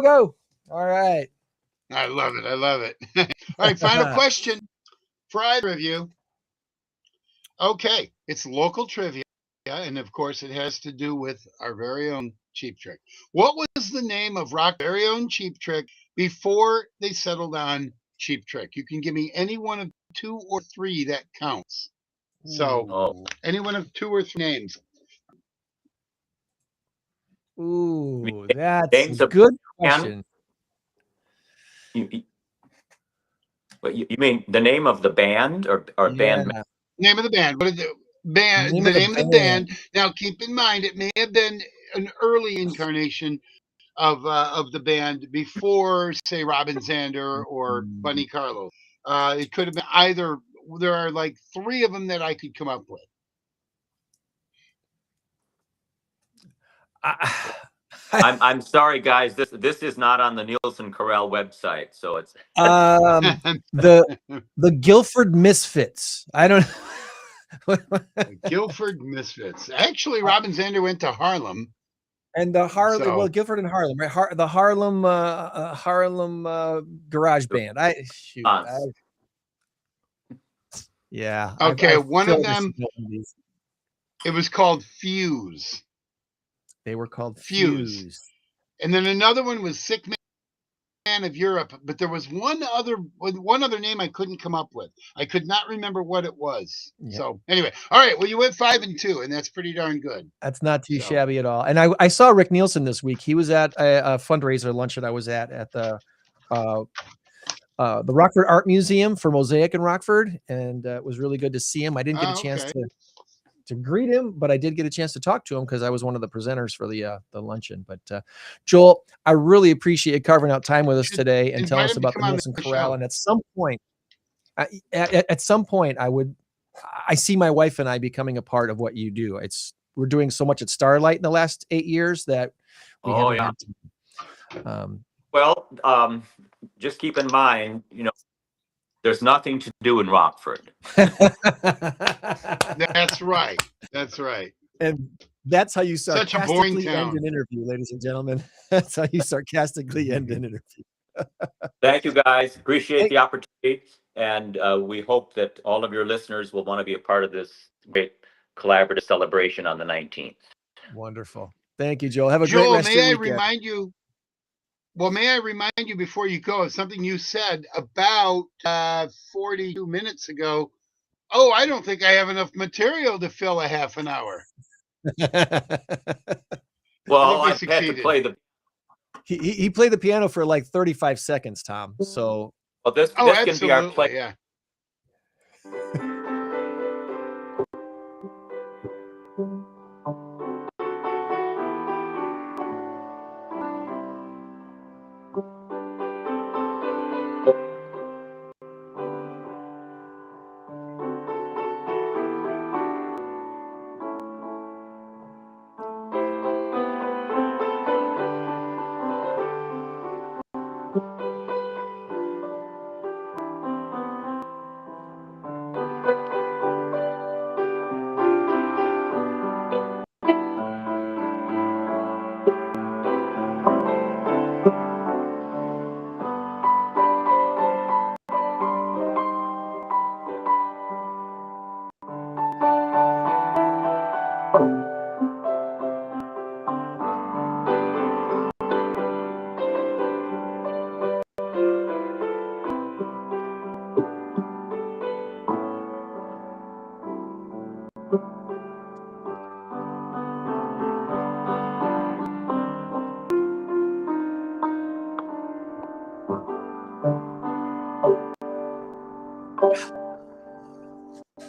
Go. All right. I love it. I love it. All right, final question for either of you. Okay, it's local trivia, and of course it has to do with our very own Cheap Trick. What was the name of Rock's very own Cheap Trick before they settled on Cheap Trick? You can give me any one of 2 or 3 that counts. So any one of 2 or 3 names. Ooh, that's a good question. You mean the name of the band or band? Name of the band. What is the band? The name of the band. Now, keep in mind, it may have been an early incarnation of the band before, say, Robin Zander or Bunny Carlo. It could have been either. There are like 3 of them that I could come up with. I'm sorry, guys. This is not on the Nielsen Chorale website, so it's the Guilford Misfits. I don't. Guilford Misfits. Actually, Robin Zander went to Harlem. And the Harlem, well, Guilford and Harlem, right? The Harlem Garage Band. Yeah. Okay, one of them. It was called Fuse. They were called Fuse. And then another one was Sick Man of Europe, but there was one other name I couldn't come up with. I could not remember what it was. Yep. So anyway, all right. Well, you went 5 and 2, and that's pretty darn good. That's not too shabby at all. And I saw Rick Nielsen this week. He was at a fundraiser luncheon I was at the Rockford Art Museum for Mosaic in Rockford, and it was really good to see him. I didn't get a chance to greet him, but I did get a chance to talk to him because I was one of the presenters for the luncheon. But Joel, I really appreciate you carving out time with us today and telling us about the Nielsen Chorale. And at some point, I see my wife and I becoming a part of what you do. We're doing so much at Starlight in the last 8 years that we haven't had to. Well, just keep in mind, there's nothing to do in Rockford. That's right. That's right. And that's how you sarcastically end an interview, ladies and gentlemen. That's how you sarcastically end an interview. Thank you, guys. Appreciate the opportunity. And we hope that all of your listeners will want to be a part of this great collaborative celebration on the 19th. Wonderful. Thank you, Joel. Have a great rest of your weekend. May I remind you before you go of something you said about 42 minutes ago? Oh, I don't think I have enough material to fill a half an hour. Well, I had to play He played the piano for like 35 seconds, Tom. So well, this can be our play. Yeah.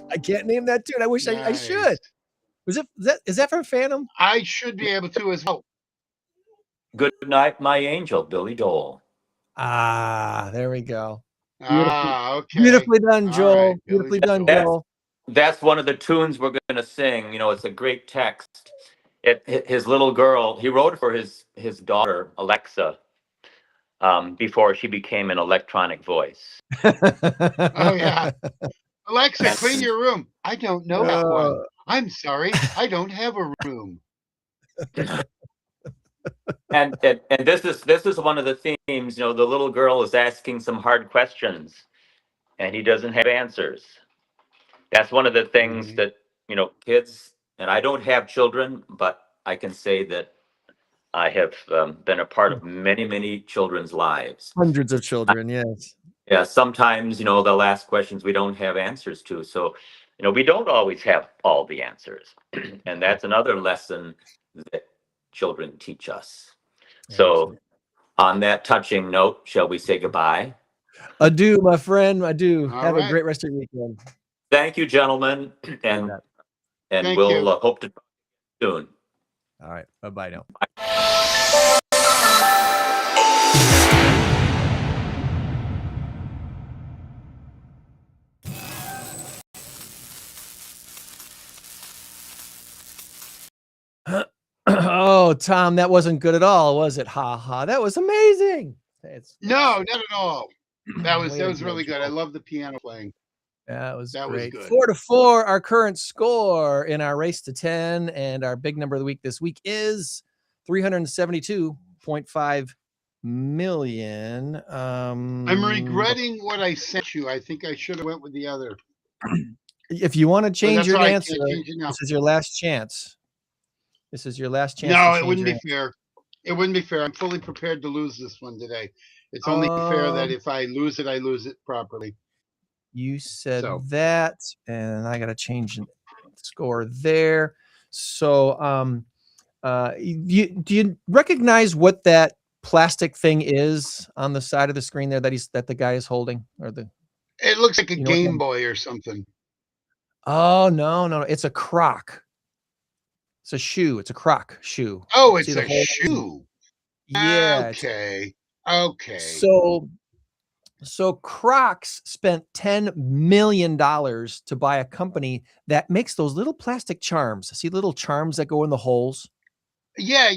I can't name that tune. I wish I should. Is that from Phantom? I should be able to as well. Good Night, My Angel, Billy Joel. Ah, there we go. Okay. Beautifully done, Joel. Right, beautifully done, Joel. That's one of the tunes we're going to sing. You know, it's a great text. His little girl, he wrote it for his daughter, Alexa, before she became an electronic voice. Oh, yeah. Alexa, clean your room. I don't know that one. I'm sorry. I don't have a room. And this is one of the themes. You know, the little girl is asking some hard questions, and he doesn't have answers. That's one of the things that, you know, kids, and I don't have children, but I can say that I have been a part of many children's lives. Hundreds of children, yes. Yeah, sometimes, you know, they'll ask questions we don't have answers to. So, you know, we don't always have all the answers. And that's another lesson that children teach us. So, on that touching note, shall we say goodbye? Adieu, my friend. Adieu. All Have right. a great rest of your weekend. Thank you, gentlemen. And Thank we'll you. hope to talk soon. All right. Bye-bye now. Oh, Tom, that wasn't good at all, was it? Ha ha. That was amazing. No, not at all. That was really good. I love the piano playing. That was great. Was good. 4-4, our current score in our race to 10, and our big number of the week this week is 372.5 million. I'm regretting what I sent you. I think I should have went with the other. If you want to change your answer, this is your last chance. This is your last chance. No, it wouldn't be fair. It wouldn't be fair. I'm fully prepared to lose this one today. It's only fair that if I lose it, I lose it properly. You said that, and I got to change the score there. So, do you recognize what that plastic thing is on the side of the screen there that the guy is holding? It looks like a Game Boy or something. Oh, no. It's a Croc. It's a shoe. It's a Croc shoe. Oh, it's a shoe. Yeah. Okay. So Crocs spent $10 million to buy a company that makes those little plastic charms. See little charms that go in the holes? Yeah.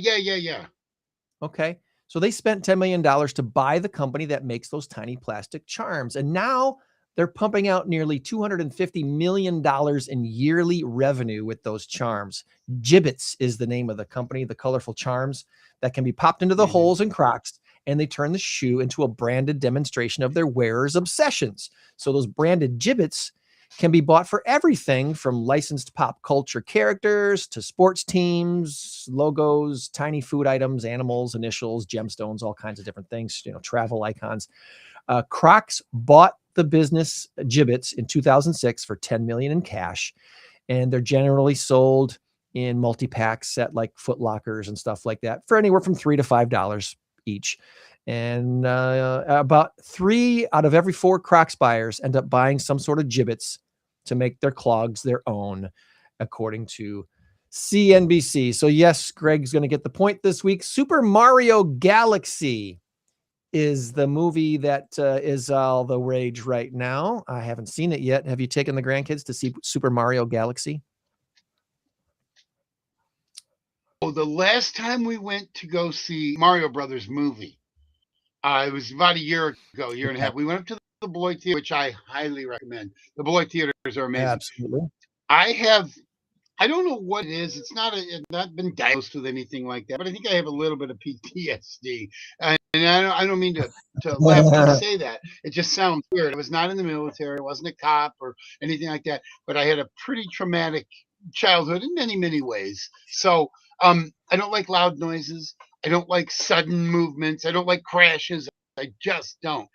Okay. So they spent $10 million to buy the company that makes those tiny plastic charms. And now they're pumping out nearly $250 million in yearly revenue with those charms. Gibbets is the name of the company, the colorful charms that can be popped into the holes in Crocs, and they turn the shoe into a branded demonstration of their wearer's obsessions. So those branded Gibbets can be bought for everything from licensed pop culture characters to sports teams, logos, tiny food items, animals, initials, gemstones, all kinds of different things, travel icons. Crocs bought the business Gibbets in 2006 for $10 million in cash, and they're generally sold in multi-packs at like Foot Lockers and stuff like that for anywhere from $3 to $5 each. And about 3 out of every 4 Crocs buyers end up buying some sort of gibbets to make their clogs their own, according to CNBC. So yes, Greg's going to get the point this week. Super Mario Galaxy is the movie that is all the rage right now. I haven't seen it yet. Have you taken the grandkids to see Super Mario Galaxy? Oh, the last time we went to go see Mario Brothers movie, it was about a year ago, year and a half. We went up to the Beloit Theater, which I highly recommend. The Beloit Theaters are amazing. Absolutely. I don't know what it is. It's not been diagnosed with anything like that, but I think I have a little bit of PTSD. And I don't mean to laugh to say that. It just sounds weird. I was not in the military. I wasn't a cop or anything like that, but I had a pretty traumatic childhood in many, many ways. So I don't like loud noises. I don't like sudden movements. I don't like crashes. I just don't.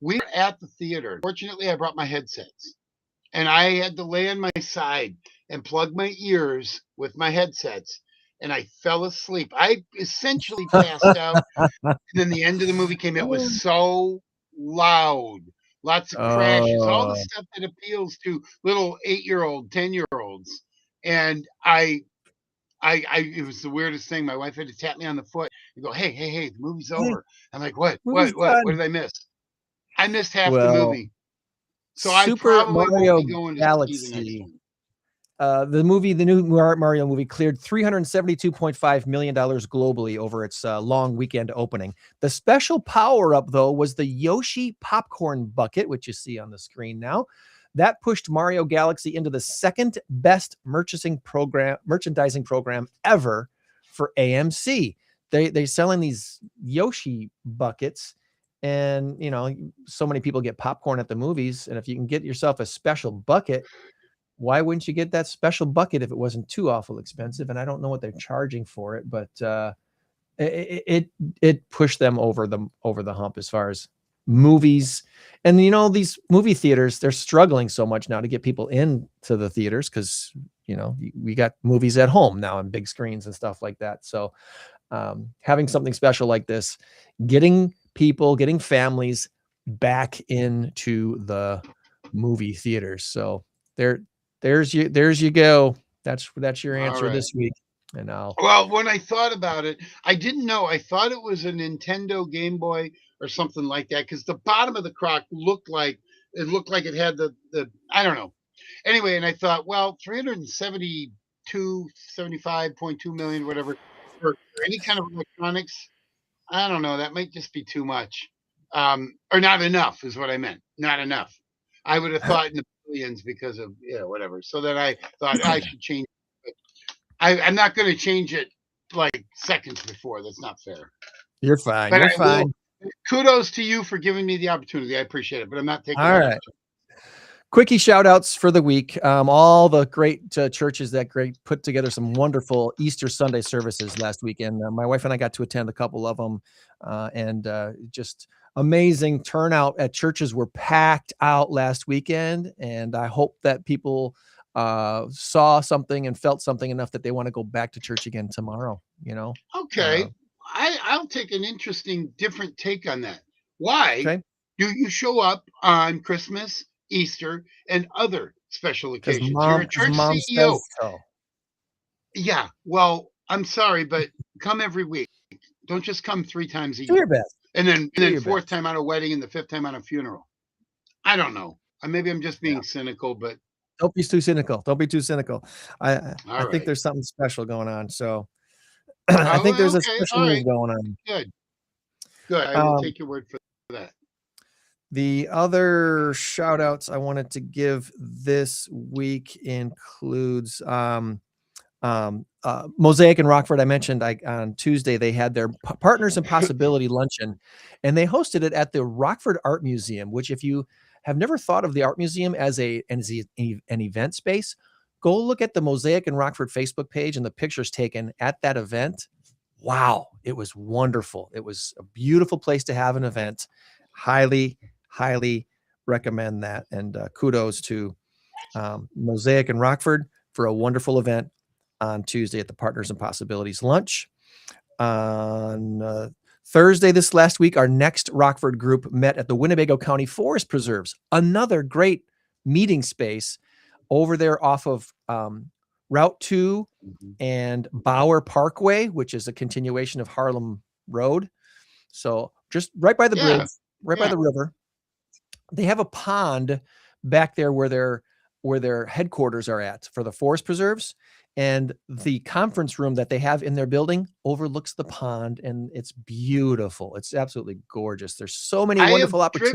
We were at the theater. Fortunately, I brought my headsets. And I had to lay on my side and plug my ears with my headsets. And I fell asleep. I essentially passed out. And then the end of the movie came. It was so loud. Lots of crashes. All the stuff that appeals to little 8-year-old, 10-year-olds. And it was the weirdest thing. My wife had to tap me on the foot and go, hey, the movie's over. I'm like, what did I miss? I missed half the movie. So Super Mario Galaxy. The new Mario movie cleared $372.5 million globally over its long weekend opening. The special power-up, though, was the Yoshi popcorn bucket, which you see on the screen now. That pushed Mario Galaxy into the second best merchandising program ever for AMC. They're selling these Yoshi buckets. And, so many people get popcorn at the movies. And if you can get yourself a special bucket, why wouldn't you get that special bucket if it wasn't too awful expensive? And I don't know what they're charging for it, but it pushed them over the hump as far as movies. And, these movie theaters, they're struggling so much now to get people into the theaters because, we got movies at home now on big screens and stuff like that. So having something special like this, getting families back into the movie theaters. So there's you go. That's your answer this week. And well, when I thought about it, I didn't know. I thought it was a Nintendo Game Boy or something like that because the bottom of the crock looked like it had the I don't know. Anyway, and I thought, well, 75.2 million, whatever, for any kind of electronics. I don't know. That might just be too much. Or not enough is what I meant. Not enough. I would have thought in the billions because of, whatever. So then I thought I should change it. I'm not going to change it like seconds before. That's not fair. You're fine. But you're fine. Kudos to you for giving me the opportunity. I appreciate it, but I'm not taking it. All right. Quickie shout outs for the week. All the great churches that put together some wonderful Easter Sunday services last weekend. My wife and I got to attend a couple of them, and just amazing turnout at churches. Were packed out last weekend, and I hope that people saw something and felt something enough that they want to go back to church again tomorrow. Okay, I'll take an interesting, different take on that. Why do you show up on Christmas, Easter, and other special occasions? You're a church CEO. So. Yeah, well, I'm sorry, but come every week. Don't just come 3 times a year. Do your best. And then fourth time on a wedding and the 5th time on a funeral. I don't know. Maybe I'm just being cynical, but don't be too cynical. Don't be too cynical. I think there's something special going on. So I think there's a special move going on. Good. I will take your word for that. The other shout outs I wanted to give this week includes Mosaic in Rockford. I mentioned on Tuesday they had their Partners in Possibility luncheon, and they hosted it at the Rockford Art Museum, which if you have never thought of the art museum as an event space, go look at the Mosaic in Rockford Facebook page and the pictures taken at that event. Wow, it was wonderful. It was a beautiful place to have an event. Highly recommend that. And kudos to Mosaic in Rockford for a wonderful event on Tuesday at the Partners and Possibilities lunch. On Thursday this last week, our next Rockford group met at the Winnebago County Forest Preserves, another great meeting space over there off of Route 2 and Bauer Parkway, which is a continuation of Harlem Road. So just right by the bridge, right by the river. They have a pond back there where their headquarters are at for the Forest Preserves. And the conference room that they have in their building overlooks the pond, and it's beautiful. It's absolutely gorgeous. There's so many wonderful opportunities.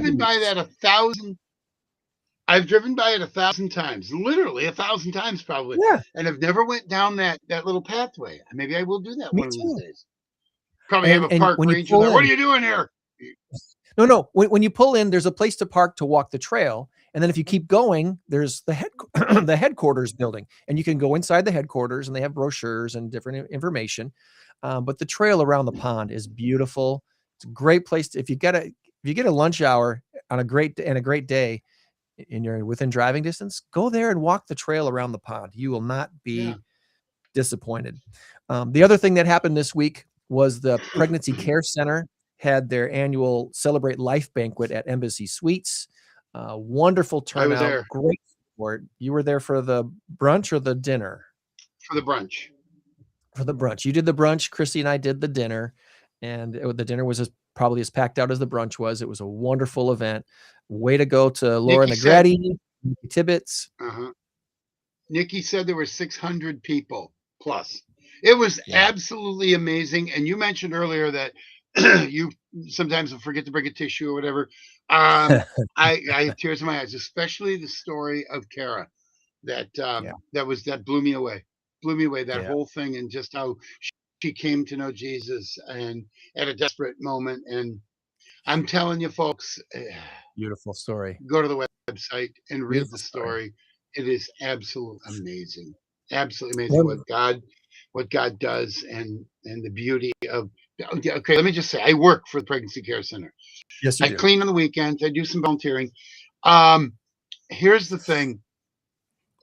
I've driven by it 1,000 times, literally 1,000 times probably. Yeah. And I've never went down that little pathway. Maybe I will do that one of these days. Probably have a park ranger there. What are you doing here? No. When you pull in, there's a place to park to walk the trail. And then if you keep going, there's the headquarters building, and you can go inside the headquarters, and they have brochures and different information. But the trail around the pond is beautiful. It's a great place if you get a lunch hour on a great day and you're within driving distance, go there and walk the trail around the pond. You will not be disappointed. The other thing that happened this week was the Pregnancy Care Center had their annual Celebrate Life banquet at Embassy Suites. Wonderful turnout, great support. You were there for the brunch or the dinner? For the brunch. For the brunch. You did the brunch. Chrissy and I did the dinner, and the dinner was probably as packed out as the brunch was. It was a wonderful event. Way to go to Laura Negretti, Nikki Tibbetts. Nikki said there were 600 people plus. It was absolutely amazing. And you mentioned earlier that you sometimes forget to bring a tissue or whatever. I have tears in my eyes, especially the story of Kara that blew me away. That whole thing, and just how she came to know Jesus and at a desperate moment. And I'm telling you, folks, beautiful story. Go to the website and read the story. It is absolutely amazing. Absolutely amazing what God does, and the beauty of. Okay, let me just say, I work for the Pregnancy Care Center. Yes, you I do. clean on the weekends. I do some volunteering. Here's the thing.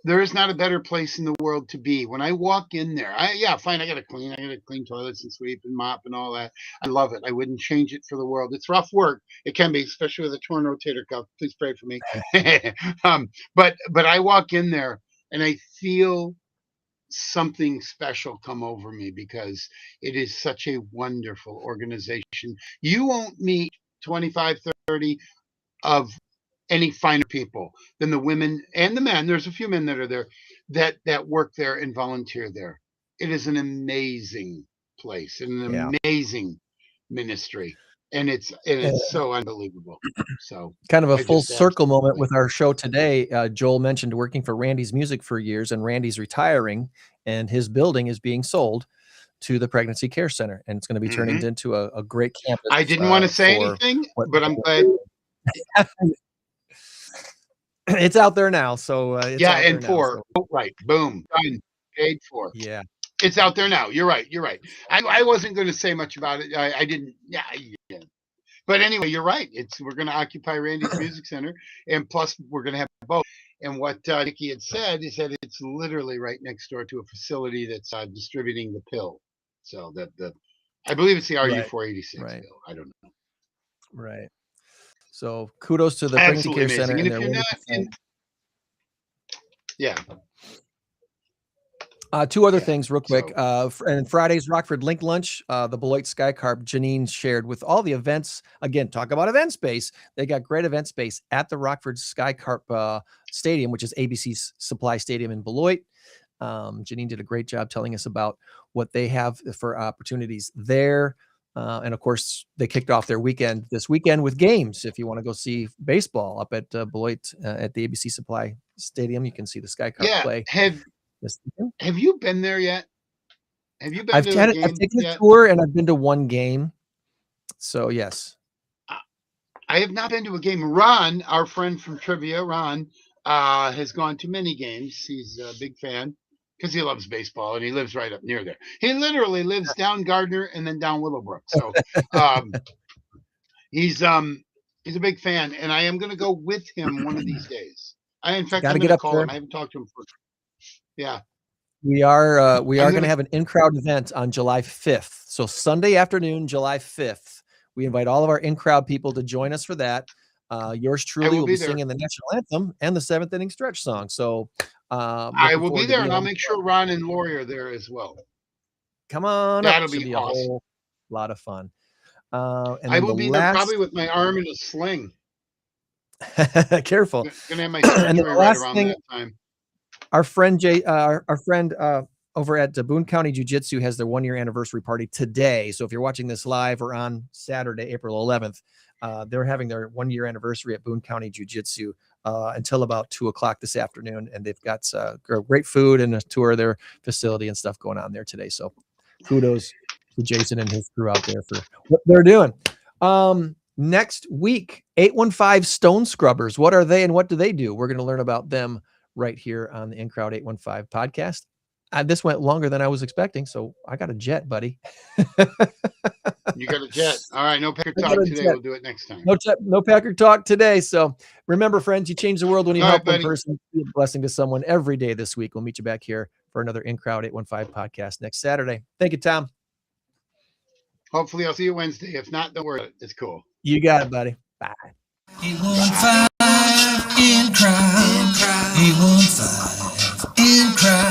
There is not a better place in the world to be. When I walk in there, fine, I got to clean toilets and sweep and mop and all that. I love it. I wouldn't change it for the world. It's rough work. It can be, especially with a torn rotator cuff. Please pray for me. But I walk in there and I feel something special come over me, because it is such a wonderful organization. You won't meet 25, 30 of any finer people than the women and the men. There's a few men that are there that work there and volunteer there. It is an amazing place and an amazing ministry. And it's so unbelievable. So kind of a full circle moment with our show today. Joel mentioned working for Randy's Music for years, and Randy's retiring, and his building is being sold to the Pregnancy Care Center, and it's going to be turned into a great campus. I didn't want to say anything, but I'm glad. It's out there now. So right, boom, done, paid for. Yeah. It's out there now. You're right. I wasn't going to say much about it. I didn't. Yeah. But anyway, you're right. We're going to occupy Randy's Music Center, and plus we're going to have both. And what Nikki had said is that it's literally right next door to a facility that's distributing the pill. So I believe it's the RU486 pill. I don't know. Right. So kudos to the Pregnancy Care Center. And if you're not two other things real quick. And Friday's Rockford Link Lunch, the Beloit Sky Carp, Janine shared with all the events. Again, talk about event space. They got great event space at the Rockford Sky Carp Stadium, which is ABC's Supply Stadium in Beloit. Janine did a great job telling us about what they have for opportunities there. And of course, they kicked off their weekend this weekend with games. If you want to go see baseball up at Beloit at the ABC Supply Stadium, you can see the Sky Carp play. Have you been there yet? Have you been I've taken a tour, and I've been to one game. So yes. I have not been to a game. Ron, our friend from Trivia, has gone to many games. He's a big fan because he loves baseball, and he lives right up near there. He literally lives down Gardner and then down Willowbrook. So he's a big fan, and I am going to go with him one of these days. I'm going to call him. I haven't talked to him for. Yeah. We are going to have an in-crowd event on July 5th. So Sunday afternoon, July 5th, we invite all of our in-crowd people to join us for that. Yours truly will be singing the national anthem and the 7th inning stretch song. So I will be there, and I'll make sure Ron and Lori are there as well. Come on, that'll be awesome. A whole lot of fun. And I will be there probably with my arm in a sling. Careful. Gonna have my surgery right around that time. Our friend over at Boone County Jiu-Jitsu has their 1-year anniversary party today. So if you're watching this live or on Saturday, April 11th, they're having their 1-year anniversary at Boone County Jiu-Jitsu until about 2:00 this afternoon. And they've got great food and a tour of their facility and stuff going on there today. So kudos to Jason and his crew out there for what they're doing. Next week, 815 Stone Scrubbers. What are they and what do they do? We're going to learn about them right here on the In Crowd 815 podcast. This went longer than I was expecting, so I got a jet, buddy. You got a jet. All right, no Packer talk today. We'll do it next time. No Packer talk today. So remember, friends, you change the world when you help one person. Be a blessing to someone every day this week. We'll meet you back here for another In Crowd 815 podcast next Saturday. Thank you, Tom. Hopefully, I'll see you Wednesday. If not, don't worry. It's cool. You got it, buddy. Bye. 815 in crowd. 815 in crowd.